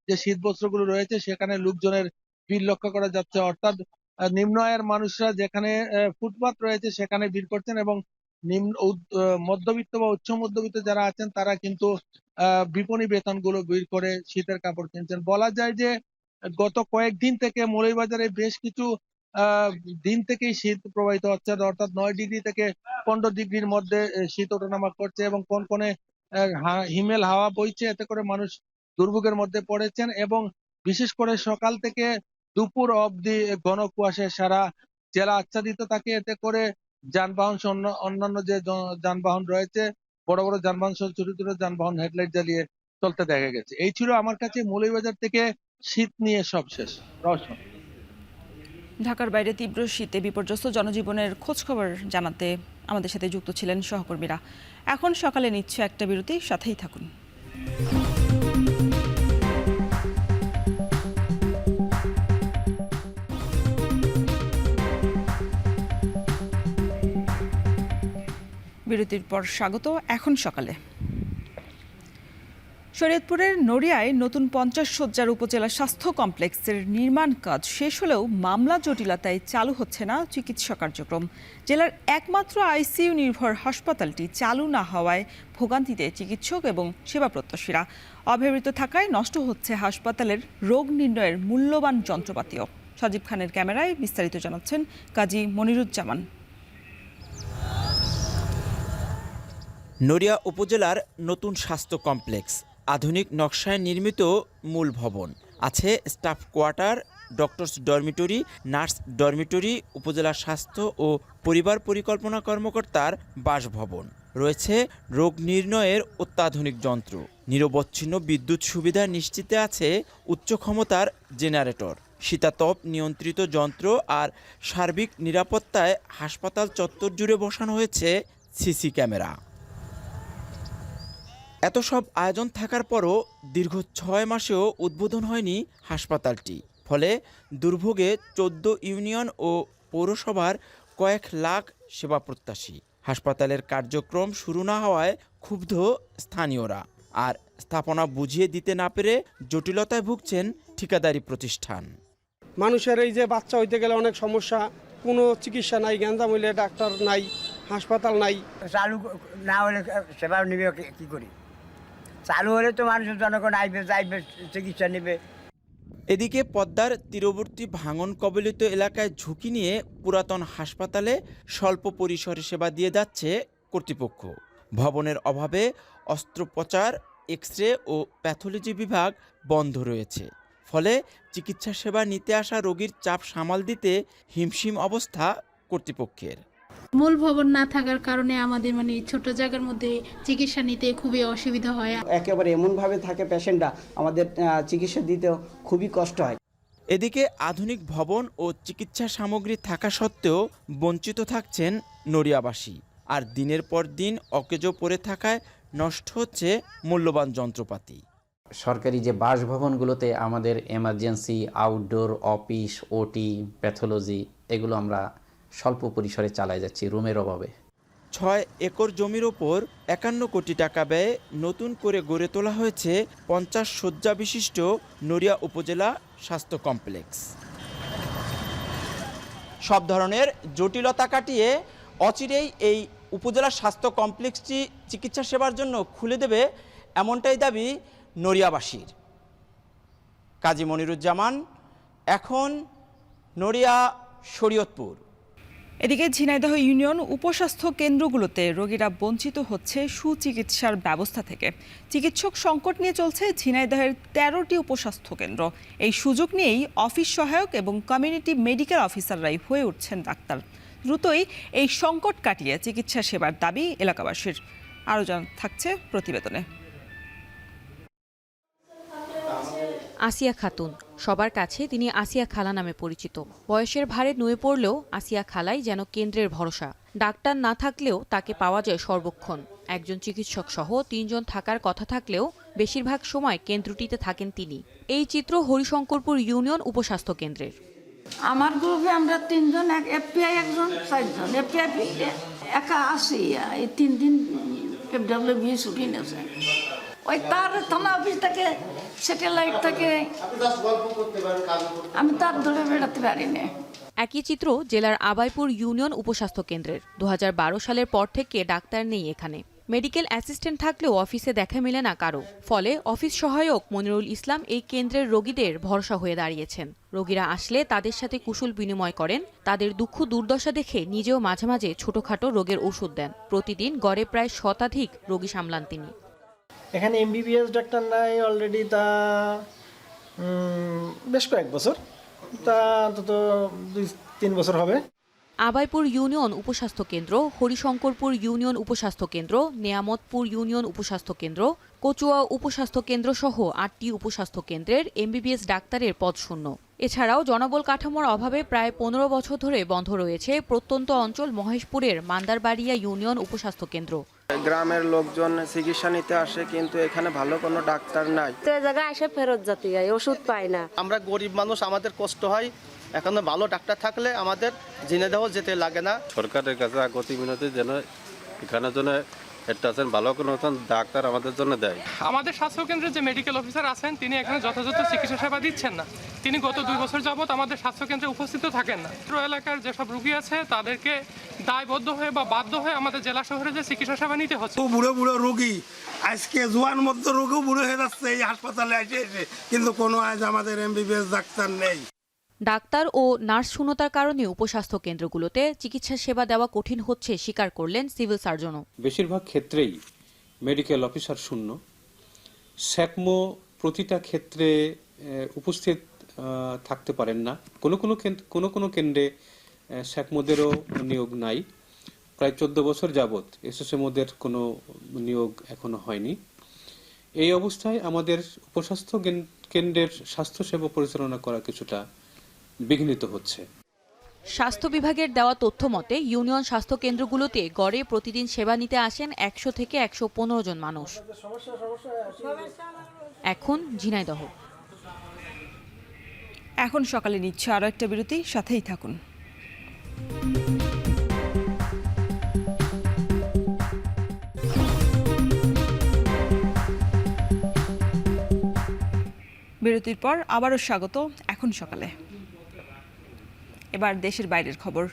যে শীতবস্ত্রগুলো রয়েছে সেখানে লোকজনের ভিড় লক্ষ্য করা যাচ্ছে। অর্থাৎ নিম্ন আয়ের মানুষরা যেখানে ফুটপাত রয়েছে সেখানে ভিড় করছেন এবং মধ্যবিত্ত বা উচ্চ মধ্যবিত্ত যারা আছেন তারা কিন্তু বিপণী বেতনগুলো ভিড় করে শীতের কাপড় কিনছেন। বলা যায় যে গত কয়েকদিন থেকে মৌলভীবাজারে বেশ কিছু দিন থেকেই শীত প্রবাহিত হচ্ছে, অর্থাৎ 9 ডিগ্রি থেকে 15 ডিগ্রির মধ্যে শীত ওঠানামা করছে এবং কনকনে হিমেল হাওয়া বইছে। এতে করে মানুষ দুর্ভোগের মধ্যে পড়েছেন এবং বিশেষ করে সকাল থেকে দুপুর অবধি ঘন কুয়াশায় সারা জেলা আচ্ছাদিত থাকে। এতে করে যানবাহন অন্যান্য যে যানবাহন রয়েছে, বড় বড় যানবাহন সহ ছোট ছোট যানবাহন হেডলাইট জ্বালিয়ে চলতে দেখা গেছে। এই ছিল আমার কাছে মৌলভীবাজার থেকে শীত নিয়ে সবশেষ। রওশন। ঢাকার বাইরে তীব্র শীতে বিপর্যস্ত জনজীবনের খোঁজখবর জানাতে আমাদের সাথে যুক্ত ছিলেন সহকর্মীরা। এখন সকালে নিচ্ছে একটা বিরতি, সাথেই থাকুন। বিরতির পর স্বাগত। এখন সকালে শরীয়তপুরের নড়িয়ায় নতুন 50 শয্যার উপজেলা স্বাস্থ্য কমপ্লেক্সের নির্মাণ কাজ শেষ হলেও মামলা জটিলতায় চালু হচ্ছে না চিকিৎসা কার্যক্রম। জেলার একমাত্র আইসিইউ নির্ভর হাসপাতালটি চালু না হওয়ায় ভোগান্তিতে চিকিৎসক এবং সেবা প্রত্যাশীরা। অব্যবহৃত থাকায় নষ্ট হচ্ছে হাসপাতালের রোগ নির্ণয়ের মূল্যবান যন্ত্রপাতিও। সজীব খানের ক্যামেরায় বিস্তারিত জানাচ্ছেন কাজী মনিরুজ্জামান। নড়িয়া উপজেলার নতুন স্বাস্থ্য কমপ্লেক্স, আধুনিক নকশায় নির্মিত মূল ভবন, আছে staff quarter, doctors dormitory, nurse dormitory, উপজেলা স্বাস্থ্য ও পরিবার পরিকল্পনা কর্মকর্তার বাসভবন, রয়েছে রোগ নির্ণয়ের অত্যাধুনিক যন্ত্র, নিরবচ্ছিন্ন বিদ্যুৎ সুবিধা নিশ্চিতে আছে উচ্চ ক্ষমতার জেনারেটর, শীতাতপ নিয়ন্ত্রিত যন্ত্র আর সার্বিক নিরাপত্তায় হাসপাতাল চত্বর জুড়ে বসানো হয়েছে সিসি ক্যামেরা। এত সব আয়োজন থাকার পরও দীর্ঘ 6 মাসেও উদ্বোধন হয়নি হাসপাতালটি। ফলে দুর্ভোগে 14 ইউনিয়ন ও পৌরসভার কয়েক লাখ সেবা প্রত্যাশী। হাসপাতালের কার্যক্রম শুরু না হওয়ায় ক্ষুব্ধ স্থানীয়রা, আর স্থাপনা বুঝিয়ে দিতে না পেরে জটিলতায় ভুগছেন ঠিকাদারি প্রতিষ্ঠান। মানুষের এই যে বাচ্চা হইতে গেলে অনেক সমস্যা, কোনো চিকিৎসা নাই, গ্যাঞ্জাম হইলে ডাক্তার নাই, হাসপাতাল নাই। চালু না হলে সেবা নিবে কি করি? চালু হলে তো মানুষের জনগণ আইবে, যাইবে, চিকিৎসা নেবে। এদিকে পদ্মার তীরবর্তী ভাঙন কবলিত এলাকায় ঝুঁকি নিয়ে পুরাতন হাসপাতালে স্বল্প পরিসরে সেবা দিয়ে যাচ্ছে কর্তৃপক্ষ। ভবনের অভাবে অস্ত্রোপচার, এক্স রে ও প্যাথোলজি বিভাগ বন্ধ রয়েছে। ফলে চিকিৎসা সেবা নিতে আসা রোগীর চাপ সামাল দিতে হিমশিম অবস্থা কর্তৃপক্ষের। মূল ভবন না থাকার কারণে আমাদের ছোট জায়গার মধ্যে চিকিৎসা নিতে খুবই অসুবিধা হয়। একেবারে এমনভাবে থাকে পেশেন্টরা, আমাদের চিকিৎসা দিতেও খুবই কষ্ট হয়। এদিকে আধুনিক ভবন ও চিকিৎসা সামগ্রী থাকা সত্ত্বেও বঞ্চিত থাকছেন নড়িয়াবাসী। আর দিনের পর দিন অকেজো পড়ে থাকায় নষ্ট হচ্ছে মূল্যবান যন্ত্রপাতি। সরকারি যে বাসভবনগুলোতে আমাদের এমার্জেন্সি, আউটডোর, অফিস, ওটি, প্যাথোলজি এগুলো আমরা স্বল্প পরিসরে চালাই যাচ্ছি রুমের অভাবে। 6 একর জমির ওপর 51 কোটি টাকা ব্যয়ে নতুন করে গড়ে তোলা হয়েছে 50 শয্যা বিশিষ্ট নড়িয়া উপজেলা স্বাস্থ্য কমপ্লেক্স। সব ধরনের জটিলতা কাটিয়ে অচিরেই এই উপজেলা স্বাস্থ্য কমপ্লেক্সটি চিকিৎসা সেবার জন্য খুলে দেবে এমনটাই দাবি নড়িয়াবাসীর। কাজী মনিরুজ্জামান, এখন নড়িয়া, শরীয়তপুর। এদিকে ঝিনাইদহ ইউনিয়ন উপস্বাস্থ্য কেন্দ্রগুলোতে রোগীরা বঞ্চিত হচ্ছে সুচিকিৎসার ব্যবস্থা থেকে। চিকিৎসক সংকট নিয়ে চলছে ঝিনাইদহের 13টি উপস্বাস্থ্য কেন্দ্র। এই সুযোগ নিয়েই অফিস সহায়ক এবং কমিউনিটি মেডিকেল অফিসাররাই হয়ে উঠছেন ডাক্তার। দ্রুতই এই সংকট কাটিয়ে চিকিৎসা সেবার দাবি এলাকাবাসীর। আরও থাকছে প্রতিবেদনে। আসিয়া খাতুন, সবার কাছে তিনি আসিয়া খালা নামে পরিচিত। বয়সের ভারে নুয়ে পড়লেও আসিয়া খালাই যেন কেন্দ্রের ভরসা। ডাক্তার না থাকলেও তাকে পাওয়া যায় সর্বক্ষণ। একজন চিকিৎসক সহ 3 জন থাকার কথা থাকলেও বেশিরভাগ সময় কেন্দ্রটিতে থাকেন তিনি। এই চিত্র হরিশঙ্করপুর ইউনিয়ন উপস্বাস্থ্য কেন্দ্রের। আমার গ্রুপে আমরা 3 জন, এফপিআই 1 জন, 4 জন। এফপিআই একা আসি, এই 3 দিন কেপডব্লিউবি ছুটি নেছে। ওই তার থানা অফিস থেকে, স্যাটেলাইট থেকে আমি তার ধরে বেড়াতে পারি না। একই চিত্র জেলার আবাইপুর ইউনিয়ন উপস্বাস্থ্য কেন্দ্রের। 2012 সালের পর থেকে ডাক্তার নেই এখানে। মেডিকেল অ্যাসিস্ট্যান্ট থাকলেও অফিসে দেখা মেলে না কারো। ফলে অফিস সহায়ক মনিরুল ইসলাম এই কেন্দ্রের রোগীদের ভরসা হয়ে দাঁড়িয়েছেন। রোগীরা আসলে তাদের সাথে কুশল বিনিময় করেন, তাদের দুঃখ দুর্দশা দেখে নিজেও মাঝে মাঝে ছোটখাটো রোগের ওষুধ দেন। প্রতিদিন গড়ে প্রায় 100 শতাধিক রোগী সামলান তিনি। এখানে এমবিবিএস ডাক্তার নাই অলরেডি, তা বেশ কয়েক বছর, তা অন্তত 2-3 বছর হবে। আবাইপুর ইউনিয়ন উপস্বাস্থ্য কেন্দ্র, হরিশঙ্করপুর ইউনিয়ন উপস্বাস্থ্য কেন্দ্র, নেয়ামতপুর ইউনিয়ন উপস্বাস্থ্য কেন্দ্র, কচুয়া উপস্বাস্থ্য কেন্দ্র সহ 8টি উপস্বাস্থ্য কেন্দ্রের এমবিবিএস ডাক্তারের পদ শূন্য। এছাড়াও জনবল কাঠামোর অভাবে প্রায় 15 বছর ধরে বন্ধ রয়েছে প্রত্যন্ত অঞ্চল মহেশপুরের মান্দারবাড়িয়া ইউনিয়ন উপস্বাস্থ্য কেন্দ্র। গ্রামের লোকজন চিকিৎসা নিতে আসে, কিন্তু এখানে ভালো কোনো ডাক্তার নাই। জায়গায় এসে ফেরত যেতে হয়, ওষুধ পাই না। আমরা গরিব মানুষ, আমাদের কষ্ট হয়। এখানে ভালো ডাক্তার থাকলে আমাদের ঝিনাইদহ যেতে লাগে না। সরকারের কাছে আগত মিনতি যেন এখানে জন্য ভালো কোনো ডাক্তার আমাদের জন্য দেয়। আমাদের স্বাস্থ্য কেন্দ্রের যে মেডিকেল অফিসার আছেন তিনি এখানে যথাযথ চিকিৎসা সেবা দিচ্ছেন না। তিনি গত 2 বছর যাবত আমাদের স্বাস্থ্য কেন্দ্রে উপস্থিত থাকেন না। এলাকার যেসব রোগী আছে তাদেরকে দায়বদ্ধ হয়ে বা বাধ্য হয়ে আমাদের জেলা শহরে যে চিকিৎসা সেবা নিতে হচ্ছে। বুড়ো বুড়ো রোগী আজকে জোয়ান মধ্য রোগীও বুড়ো হয়ে যাচ্ছে এই হাসপাতালে এসে, কিন্তু কোনো আজ আমাদের এমবিবিএস ডাক্তার নেই। ডাক্তার ও নার্স শূন্যতার কারণে উপস্বাস্থ্য কেন্দ্রগুলোতে চিকিৎসা সেবা দেওয়া কঠিন হচ্ছে স্বীকার করলেন সিভিল সার্জনও। বেশিরভাগ ক্ষেত্রেই মেডিকেল অফিসার শূন্য। স্যাকমো প্রতিটা ক্ষেত্রে উপস্থিত থাকতে পারেন না। কোনো কেন্দ্রে স্যাকমোদেরও নিয়োগ নাই। প্রায় 14 বছর যাবৎ এসএসএমওদের কোনো নিয়োগ এখনো হয়নি। এই অবস্থায় আমাদের উপস্বাস্থ্য কেন্দ্রের স্বাস্থ্যসেবা পরিচালনা করা কিছুটা বিঘ্নিত হচ্ছে। স্বাস্থ্য বিভাগের দেওয়া তথ্য মতে ইউনিয়ন স্বাস্থ্য কেন্দ্রগুলোতে গড়ে প্রতিদিন সেবা নিতে আসেন 100 থেকে 115 জন মানুষ। এখন ঝিনাইদহ। এখন সকালে নিচ্ছে আরও একটা বিরতি, সাথেই থাকুন। বিরতির পর আবারও স্বাগত এখন সকালে। এবার দেশের বাইরের খবর।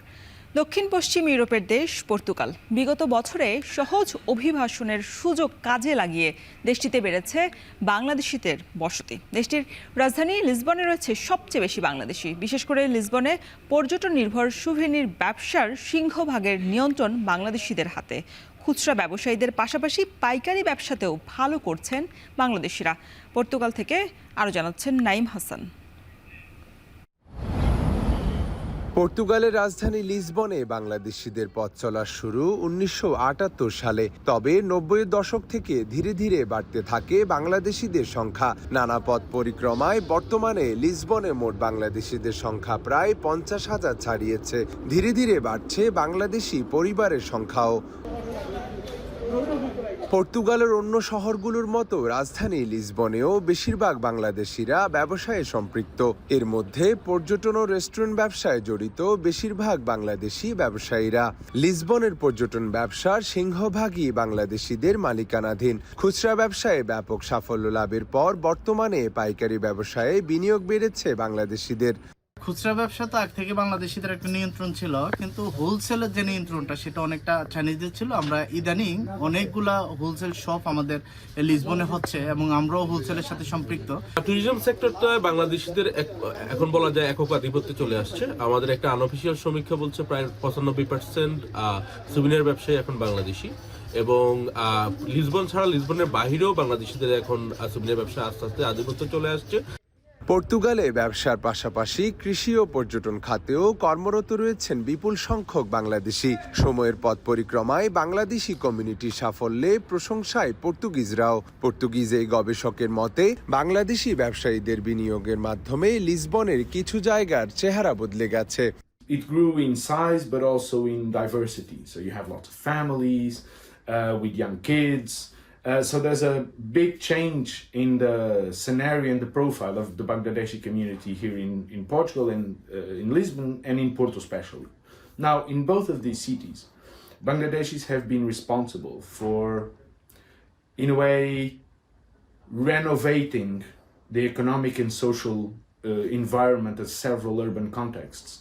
দক্ষিণ পশ্চিম ইউরোপের দেশ পর্তুগাল বিগত বছরে সহজ অভিবাসনের সুযোগ কাজে লাগিয়ে দেশটিতে বেড়েছে বাংলাদেশিদের বসতি। দেশটির রাজধানী লিসবনে রয়েছে সবচেয়ে বেশি বাংলাদেশি। বিশেষ করে লিসবনে পর্যটন নির্ভর সুভেনির ব্যবসার সিংহভাগের নিয়ন্ত্রণ বাংলাদেশিদের হাতে। খুচরা ব্যবসায়ীদের পাশাপাশি পাইকারি ব্যবসাতেও ভালো করছেন বাংলাদেশিরা। পর্তুগাল থেকে আরও জানাচ্ছেন নাইম হাসান। পর্তুগালের রাজধানী লিসবনে বাংলাদেশিদের পথ চলা শুরু 1978 সালে। তবে 90-এর দশক থেকে ধীরে ধীরে বাড়তে থাকে বাংলাদেশিদের সংখ্যা। নানা পথ পরিক্রমায় বর্তমানে লিসবনে মোট বাংলাদেশিদের সংখ্যা প্রায় 50,000 ছাড়িয়েছে। ধীরে ধীরে বাড়ছে বাংলাদেশি পরিবারের সংখ্যাও। পর্তুগালের অন্য শহরগুলোর মতো রাজধানী লিসবনেও বেশিরভাগ বাংলাদেশিরা ব্যবসায়ে সম্পৃক্ত। এর মধ্যে পর্যটন ও রেস্টুরেন্ট ব্যবসায় জড়িত বেশিরভাগ বাংলাদেশি ব্যবসায়ীরা। লিসবনের পর্যটন ব্যবসার সিংহভাগই বাংলাদেশিদের মালিকানাধীন। খুচরা ব্যবসায়ে ব্যাপক সাফল্য লাভের পর বর্তমানে পাইকারি ব্যবসায়ে বিনিয়োগ বেড়েছে বাংলাদেশিদের। খুচরা ব্যবসা তো আগ থেকে বাংলাদেশিদের একটা নিয়ন্ত্রণ ছিল, কিন্তু হোলসেলের যে নিয়ন্ত্রণটা সেটা অনেকটা চাইনিজদের ছিল। আমরা ইদানিং অনেকগুলা হোলসেল শপ আমাদের লিসবনে হচ্ছে এবং আমরাও হোলসেলের সাথে সম্পৃক্ত। ট্যুরিজম সেক্টরটা বাংলাদেশিদের এখন বলা যায় একক আধিপত্য চলে আসছে। আমাদের একটা আনঅফিসিয়াল সমীক্ষা বলছে প্রায় 95% সুভিনিয়ার ব্যবসায়ী এখন বাংলাদেশি, এবং লিসবন ছাড়া লিসবনের বাহিরেও বাংলাদেশিদের এখন সুভিনিয়ার ব্যবসা আস্তে আস্তে আধিপত্য চলে আসছে। পর্তুগালে ব্যবসার পাশাপাশি কৃষি ও পর্যটন খাতেও কর্মরত রয়েছেন বিপুল সংখ্যক বাংলাদেশি। সময়ের পথ পরিক্রমায় বাংলাদেশি কমিউনিটির সাফল্যে প্রশংসায় পর্তুগিজরাও। পর্তুগিজ এই গবেষকের মতে বাংলাদেশি ব্যবসায়ীদের বিনিয়োগের মাধ্যমে লিসবনের কিছু জায়গার চেহারা বদলে গেছে। It grew in size but also in diversity. So you have lots of families with young kids. So there's a big change in the scenario and the profile of the Bangladeshi community here in Portugal and in Lisbon and in Porto especially. Now, in both of these cities, Bangladeshis have been responsible for, in a way, renovating the economic and social environment of several urban contexts.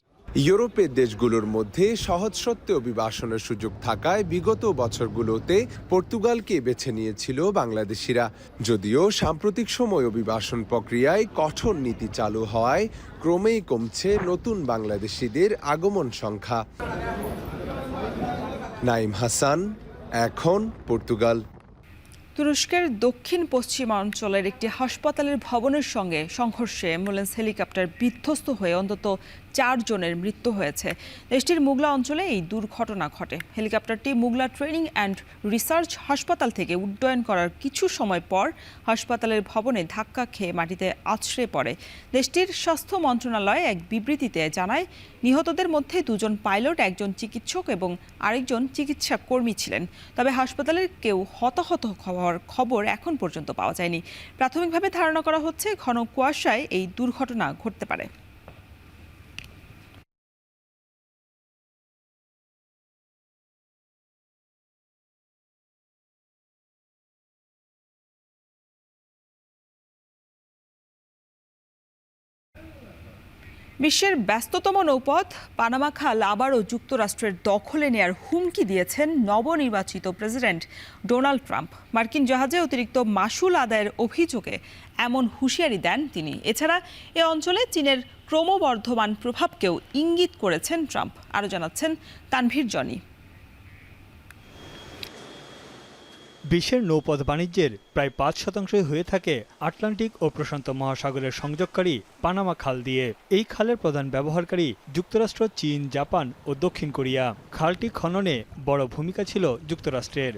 ইউরোপের দেশগুলোর মধ্যে সহজ সত্ত্বেও অভিবাসনের সুযোগ থাকায় বিগত বছরগুলোতে পর্তুগালকে বেছে নিয়েছিল বাংলাদেশিরা। যদিও সাম্প্রতিক সময় অভিবাসন প্রক্রিয়ায় কঠোর নীতি চালু হওয়ায় ক্রমেই কমছে নতুন বাংলাদেশিদের আগমন সংখ্যা। নাইম হাসান, এখন পর্তুগাল। তুরস্কের দক্ষিণ পশ্চিমাঞ্চলের একটি হাসপাতালের ভবনের সঙ্গে সংঘর্ষে অ্যাম্বুলেন্স হেলিকপ্টার বিধ্বস্ত হয়ে অন্তত 4 জনের মৃত্যু হয়েছে। দেশটির মুগলা অঞ্চলে এই দুর্ঘটনা ঘটে। হেলিকপ্টারটি মুগলা ট্রেনিং অ্যান্ড রিসার্চ হাসপাতাল থেকে উড্ডয়ন করার কিছু সময় পর হাসপাতালের ভবনে ধাক্কা খেয়ে মাটিতে আছড়ে পড়ে। দেশটির স্বাস্থ্য মন্ত্রণালয় এক বিবৃতিতে জানায়, নিহতদের মধ্যে 2 জন পাইলট, 1 জন চিকিৎসক এবং আরেকজন চিকিৎসা কর্মী ছিলেন। তবে হাসপাতালের কেউ হতাহত হওয়ার খবর এখন পর্যন্ত পাওয়া যায়নি। প্রাথমিকভাবে ধারণা করা হচ্ছে ঘন কুয়াশায় এই দুর্ঘটনা ঘটতে পারে। বিশ্বের ব্যস্ততম নৌপথ পানামা খাল আবারও যুক্তরাষ্ট্রের দখলে নেয়ার হুমকি দিয়েছেন নবনির্বাচিত প্রেসিডেন্ট ডোনাল্ড ট্রাম্প। মার্কিন জাহাজে অতিরিক্ত মাশুল আদায়ের অভিযোগে এমন হুঁশিয়ারি দেন তিনি। এছাড়া এ অঞ্চলে চীনের ক্রমবর্ধমান প্রভাবকেও ইঙ্গিত করেছেন ট্রাম্প। আরও জানাচ্ছেন তানভীর জনি। বিশ্বের নৌপথ বাণিজ্যের প্রায় 5% হয়ে থাকে আটলান্টিক ও প্রশান্ত মহাসাগরের সংযোগকারী পানামা খাল দিয়ে। এই খালের প্রধান ব্যবহারকারী যুক্তরাষ্ট্র, চীন, জাপান ও দক্ষিণ কোরিয়া। খালটি খননে বড় ভূমিকা ছিল যুক্তরাষ্ট্রের।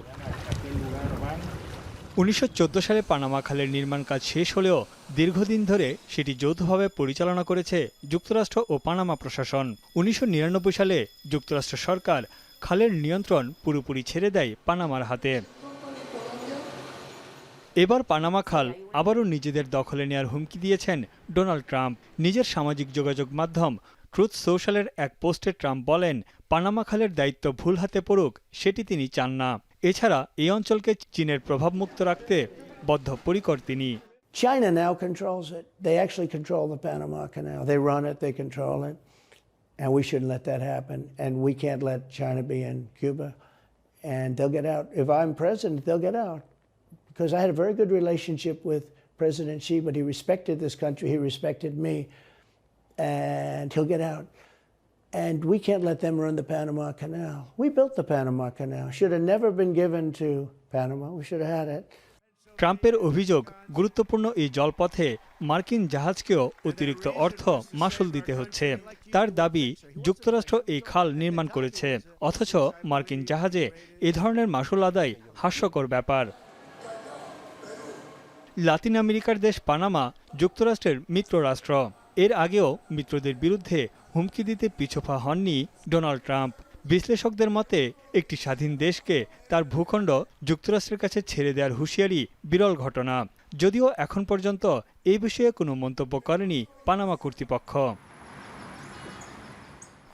1914 সালে পানামা খালের নির্মাণ কাজ শেষ হলেও দীর্ঘদিন ধরে সেটি যৌথভাবে পরিচালনা করেছে যুক্তরাষ্ট্র ও পানামা প্রশাসন। 1999 সালে যুক্তরাষ্ট্র সরকার খালের নিয়ন্ত্রণ পুরোপুরি ছেড়ে দেয় পানামার হাতে। এবার পানামা খাল আবারও নিজেদের দখলে নেওয়ার হুমকি দিয়েছেন ডোনাল্ড ট্রাম্প। নিজের সামাজিক যোগাযোগ মাধ্যম ট্রুথ সোশ্যালের এক পোস্টে ট্রাম্প বলেন, পানামা খালের দায়িত্ব ভুল হাতে পড়ুক সেটি তিনি চান না। এছাড়া এই অঞ্চলকে চীনের প্রভাবমুক্ত রাখতে বদ্ধপরিকর তিনি। China now controls it. They actually control the Panama Canal. They run it, they control it. And we shouldn't let that happen. And we can't let China be in Cuba. And they'll get out. If I'm president, they'll get out. Because I had a very good relationship with President Xi, but he respected this country, he respected me, and he'll get out. And we can't let them run the Panama Canal. We built the Panama Canal. Should have never been given to Panama. We should have had it. ট্রাম্পের অভিযোগ, গুরুত্বপূর্ণ এই জলপথে মার্কিন জাহাজকেও অতিরিক্ত অর্থ মাশুল দিতে হচ্ছে। তার দাবি, যুক্তরাষ্ট্র এই খাল নির্মাণ করেছে, অথচ মার্কিন জাহাজে এ ধরনের মাশুল আদায় হাস্যকর ব্যাপার। লাতিন আমেরিকার দেশ পানামা যুক্তরাষ্ট্রের মিত্র রাষ্ট্র। এর আগেও মিত্রদের বিরুদ্ধে হুমকি দিতে পিছপা হননি ডোনাল্ড ট্রাম্প। বিশ্লেষকদের মতে একটি স্বাধীন দেশকে তার ভূখণ্ড যুক্তরাষ্ট্রের কাছে ছেড়ে দেওয়ার হুঁশিয়ারি বিরল ঘটনা, যদিও এখন পর্যন্ত এই বিষয়ে কোনো মন্তব্য করেনি পানামা কর্তৃপক্ষ।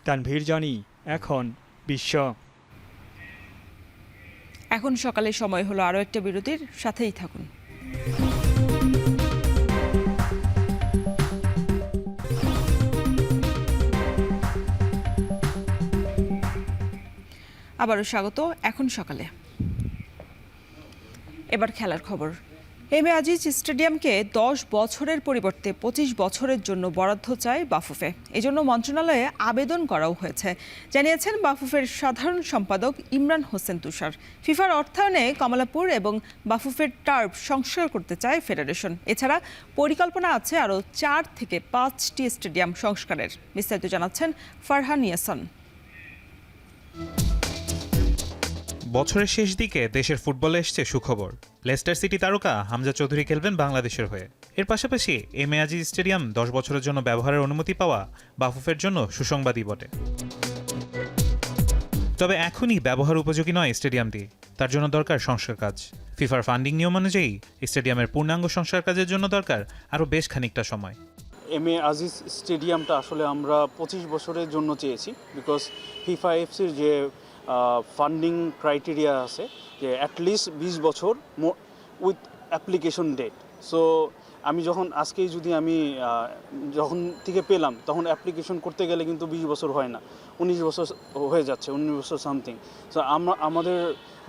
তানভীর জনি, এখন বিশ্ব। এখন সকালে সময় হলো আরও একটা বিরতির, সাথেই থাকুন। আবারও স্বাগত এখন সকালে। এবার খেলার খবর। এম এ আজিজ স্টেডিয়ামকে 10 বছরের পরিবর্তে 25 বছরের জন্য বরাদ্দ চায় বাফুফে। এজন্য মন্ত্রণালয়ে আবেদন করাও হয়েছে, জানিয়েছেন বাফুফের সাধারণ সম্পাদক ইমরান হোসেন তুষার। ফিফার অর্থায়নে কমলাপুর এবং বাফুফের টার্ফ সংস্কার করতে চায় ফেডারেশন। এছাড়া পরিকল্পনা আছে আরও 4 থেকে 5টি স্টেডিয়াম সংস্কারের। বিস্তারিত জানাচ্ছেন ফারহান ইয়াসান। বছরের শেষ দিকে দেশের ফুটবলে এসছে সুখবর। লেস্টার সিটি তারকা হামজা চৌধুরী খেলবেন বাংলাদেশের হয়ে। এর পাশাপাশি এম এ আজিজ স্টেডিয়াম 10 বছরের জন্য ব্যবহারের অনুমতি পাওয়া বাফুফের জন্য সুসংবাদই বটে। তবে এখনই ব্যবহার উপযোগী নয় স্টেডিয়ামটি, তার জন্য দরকার সংস্কার কাজ। ফিফার ফান্ডিং নিয়ম অনুযায়ী স্টেডিয়ামের পূর্ণাঙ্গ সংস্কার কাজের জন্য দরকার আরও বেশ খানিকটা সময়। এম এ আজিজ স্টেডিয়ামটা আসলে আমরা 25 বছরের জন্য চেয়েছি, বিকজ ফিফা এফসির যে ফান্ডিং ক্রাইটেরিয়া আছে যে অ্যাটলিস্ট 20 বছর উইথ অ্যাপ্লিকেশন ডেট। সো আমি যখন থেকে পেলাম তখন অ্যাপ্লিকেশন করতে গেলে কিন্তু 20 বছর হয় না, 19 বছর হয়ে যাচ্ছে, 19 বছর সামথিং। সো আমাদের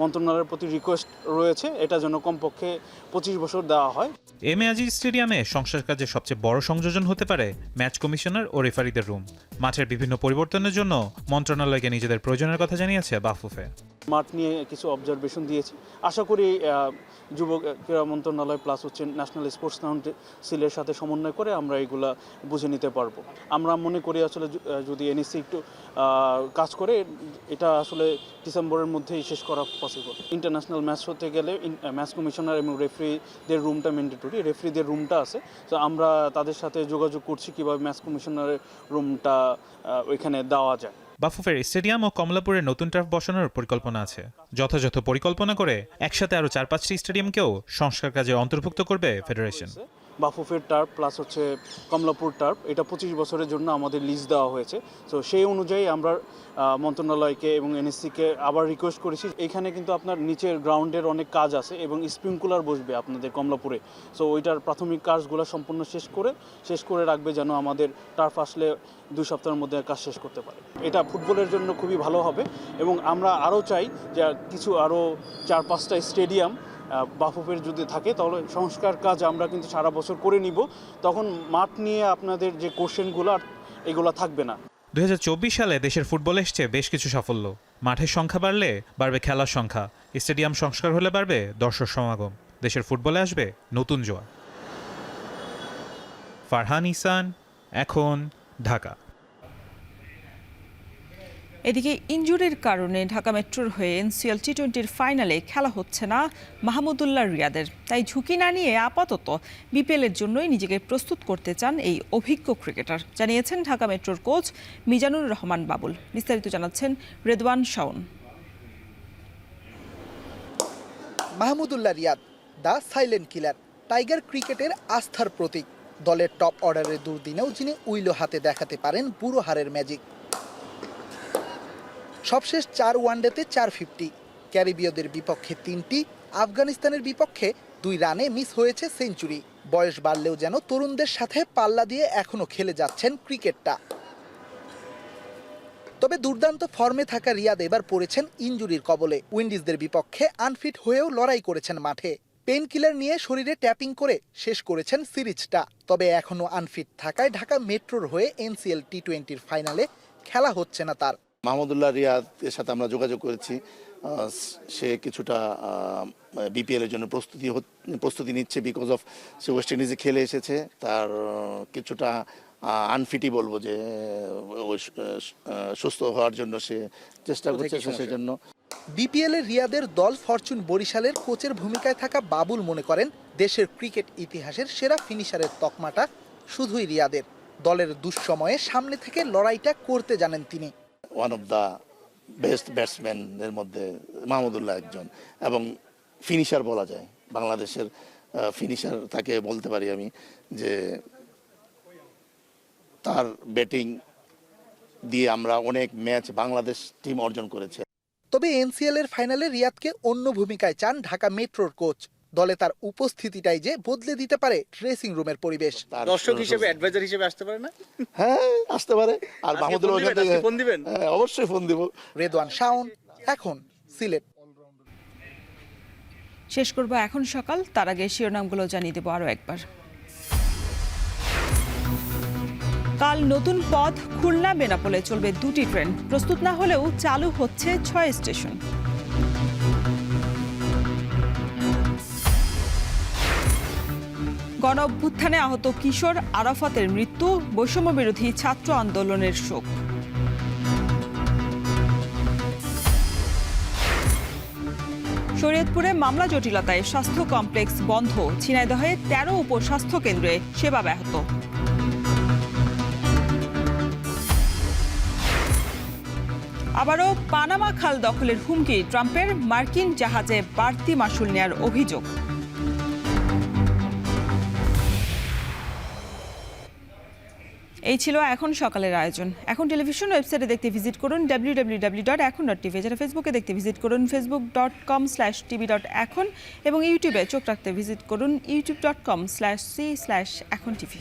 মন্ত্রণালয়ের প্রতি রিকোয়েস্ট রয়েছে এটা যেন কমপক্ষে 25 বছর দেওয়া হয়। এম এ আজিজ স্টেডিয়ামে সংস্কার কাজের সবচেয়ে বড় সংযোজন হতে পারে ম্যাচ কমিশনার ও রেফারিদের রুম। মাঠের বিভিন্ন পরিবর্তনের জন্য মন্ত্রণালয়কে নিজেদের প্রয়োজনের কথা জানিয়েছে বাফুফে। মাঠ নিয়ে কিছু অবজারভেশন দিয়েছি, আশা করি যুব ক্রীড়া মন্ত্রণালয় প্লাস হচ্ছে ন্যাশনাল স্পোর্টস কাউন্সিলের সাথে সমন্বয় করে আমরা এগুলা বুঝে নিতে পারবো। আমরা মনে করি আসলে যদি এনএসসি একটু কাজ করে এটা আসলে ডিসেম্বরের মধ্যেই শেষ করা পসিবল। ইন্টারন্যাশনাল ম্যাচ হতে গেলে ম্যাচ কমিশনার এবং রেফারিদের রুমটা ম্যান্ডেটরি, রেফারিদের রুমটা আছে। তো আমরা তাদের সাথে যোগাযোগ করছি কিভাবে ম্যাচ কমিশনারের রুমটা ওইখানে দেওয়া যায়। বাফুফের স্টেডিয়াম ও কমলাপুরের নতুন টার্ফ বসানোর পরিকল্পনা আছে। যথাযথ পরিকল্পনা করে একসাথে আরও 4-5টি স্টেডিয়ামকেও সংস্কার কাজে অন্তর্ভুক্ত করবে ফেডারেশন। বাফুফের টার্ফ প্লাস হচ্ছে কমলাপুর টার্ফ, এটা 25 বছরের জন্য আমাদের লিজ দেওয়া হয়েছে। তো সেই অনুযায়ী আমরা মন্ত্রণালয়কে এবং এনএসসিকে আবার রিকোয়েস্ট করেছি। এখানে কিন্তু আপনার নিচের গ্রাউন্ডের অনেক কাজ আছে এবং স্প্রিংকুলার বসবে আপনাদের কমলাপুরে। সো ওইটার প্রাথমিক কাজগুলো সম্পূর্ণ শেষ করে রাখবে যেন আমাদের টার্ফ আসলে 2 সপ্তাহের মধ্যে কাজ শেষ করতে পারে। এটা ফুটবলের জন্য খুবই ভালো হবে এবং আমরা আরও চাই যে কিছু আরও 4-5টা স্টেডিয়াম বাফুফের যদি থাকে তাহলে সংস্কার কাজ আমরা কিন্তু সারা বছর করে নিব, তখন মাঠ নিয়ে আপনাদের যে কোশ্চেনগুলো এগুলো থাকবে না। 2024 সালে দেশের ফুটবলে এসছে বেশ কিছু সাফল্য। মাঠের সংখ্যা বাড়লে বাড়বে খেলার সংখ্যা, স্টেডিয়াম সংস্কার হলে বাড়বে দর্শক সমাগম, দেশের ফুটবলে আসবে নতুন জোয়ার। ফারহান ইসান, এখন, ঢাকা। এদিকে ইনজুরির কারণে ঢাকা মেট্রোর হয়ে এনসিএল টি-20 ফাইনালে খেলা হচ্ছে না মাহমুদুল্লাহ রিয়াদের। তাই ঝুঁকি না নিয়ে আপাতত বিপিএলের জন্যই নিজেকে প্রস্তুত করতে চান এই অভিজ্ঞ ক্রিকেটার, জানিয়েছেন ঢাকা মেট্রোর কোচ মিজানুর রহমান বাবুল। বিস্তারিত জানাচ্ছেন Redwan Shawon. Mahmudullah Riyad the silent killer, tiger ক্রিকেটের আস্থার প্রতীক। দলের টপ অর্ডারের দুর্দিনেও যিনি উইলো হাতে দেখাতে পারেন বুড়ো হারের ম্যাজিক। সবশেষ 4 ওয়ানডেতে 450, ক্যারিবীয়দের বিপক্ষে 3টি, আফগানিস্তানের বিপক্ষে 2 রানে মিস হয়েছে সেঞ্চুরি। বয়স বাড়লেও যেন তরুণদের সাথে পাল্লা দিয়ে এখনও খেলে যাচ্ছেন ক্রিকেটটা। তবে দুর্দান্ত ফর্মে থাকা রিয়াদ এবার পড়েছেন ইনজুরির কবলে। উইন্ডিজদের বিপক্ষে আনফিট হয়েও লড়াই করেছেন মাঠে। পেন কিলার নিয়ে শরীরে ট্যাপিং করে শেষ করেছেন সিরিজটা। তবে এখনও আনফিট থাকায় ঢাকা মেট্রোর হয়ে এনসিএল টি-20 ফাইনালে খেলা হচ্ছে না তার। মাহমুদুল্লাহ রিয়াদ এর সাথে আমরা যোগাযোগ করেছি, সে কিছুটা বিপিএল এর জন্য প্রস্তুতি নিচ্ছে, বিকজ অফ সে ওয়েস্ট ইন্ডিজে খেলে এসেছে, তার কিছুটা আনফিটই বলবো, যে সুস্থ হওয়ার জন্য সে চেষ্টা করছে, সেজন্য। বিপিএল এ রিয়াদের দল ফরচুন বরিশালের কোচের ভূমিকায় থাকা বাবুল মনে করেন দেশের ক্রিকেট ইতিহাসের সেরা ফিনিশারের তকমাটা শুধুই রিয়াদের। দলের দুঃসময়ে সামনে থেকে লড়াইটা করতে জানেন তিনি। ওয়ান অফ দ্য বেস্ট ব্যাটসম্যানের মধ্যে মাহমুদুল্লাহ একজন, এবং ফিনিশার বলা যায়, বাংলাদেশের ফিনিশার তাকে বলতে পারি আমি, যে তার ব্যাটিং দিয়ে আমরা অনেক ম্যাচ বাংলাদেশ টিম অর্জন করেছে। তবে এনসিএল এর ফাইনালে রিয়াদকে অন্য ভূমিকায় চান ঢাকা মেট্রোর কোচ। দলে তার উপস্থিতিটাই যে বদলে দিতে পারে ড্রেসিং রুমের পরিবেশ। দর্শক হিসেবে, অ্যাডভাইজার হিসেবে আসতে পারে না? হ্যাঁ, আসতে পারে। আর মাহমুদুল্লাহ ফোন দিবেন? হ্যাঁ, অবশ্যই ফোন দিব। রেদওয়ান শাওন, এখন সিলেট। শেষ করব এখন সকাল, তার আগে শিরোনামগুলো জানিয়ে দেব আরও একবার। কাল নতুন পথ খুলনা বেনাপোলে চলবে 2টি ট্রেন, প্রস্তুত না হলেও চালু হচ্ছে 6 স্টেশন। গণ অভ্যুত্থানে আহত কিশোর আরাফাতের মৃত্যু, বৈষম্য বিরোধী ছাত্র আন্দোলনের শোক। শরীয়তপুরে মামলা জটিলতায় স্বাস্থ্য কমপ্লেক্স বন্ধ, ঝিনাইদহে 13 উপস্বাস্থ্য কেন্দ্রে সেবা ব্যাহত। আবারও পানামা খাল দখলের হুমকি ট্রাম্পের, মার্কিন জাহাজে বাড়তি মাশুল নেয়ার অভিযোগ। এই ছিল এখন সকালের আয়োজন। এখন টেলিভিশন ওয়েবসাইটে দেখতে ভিজিট করুন www.ekon.tv, যারা ফেসবুকে দেখতে ভিজিট করুন facebook.com/tv.ekon, এবং ইউটিউবে চোখ রাখতে ভিজিট করুন youtube.com/c/ekontv।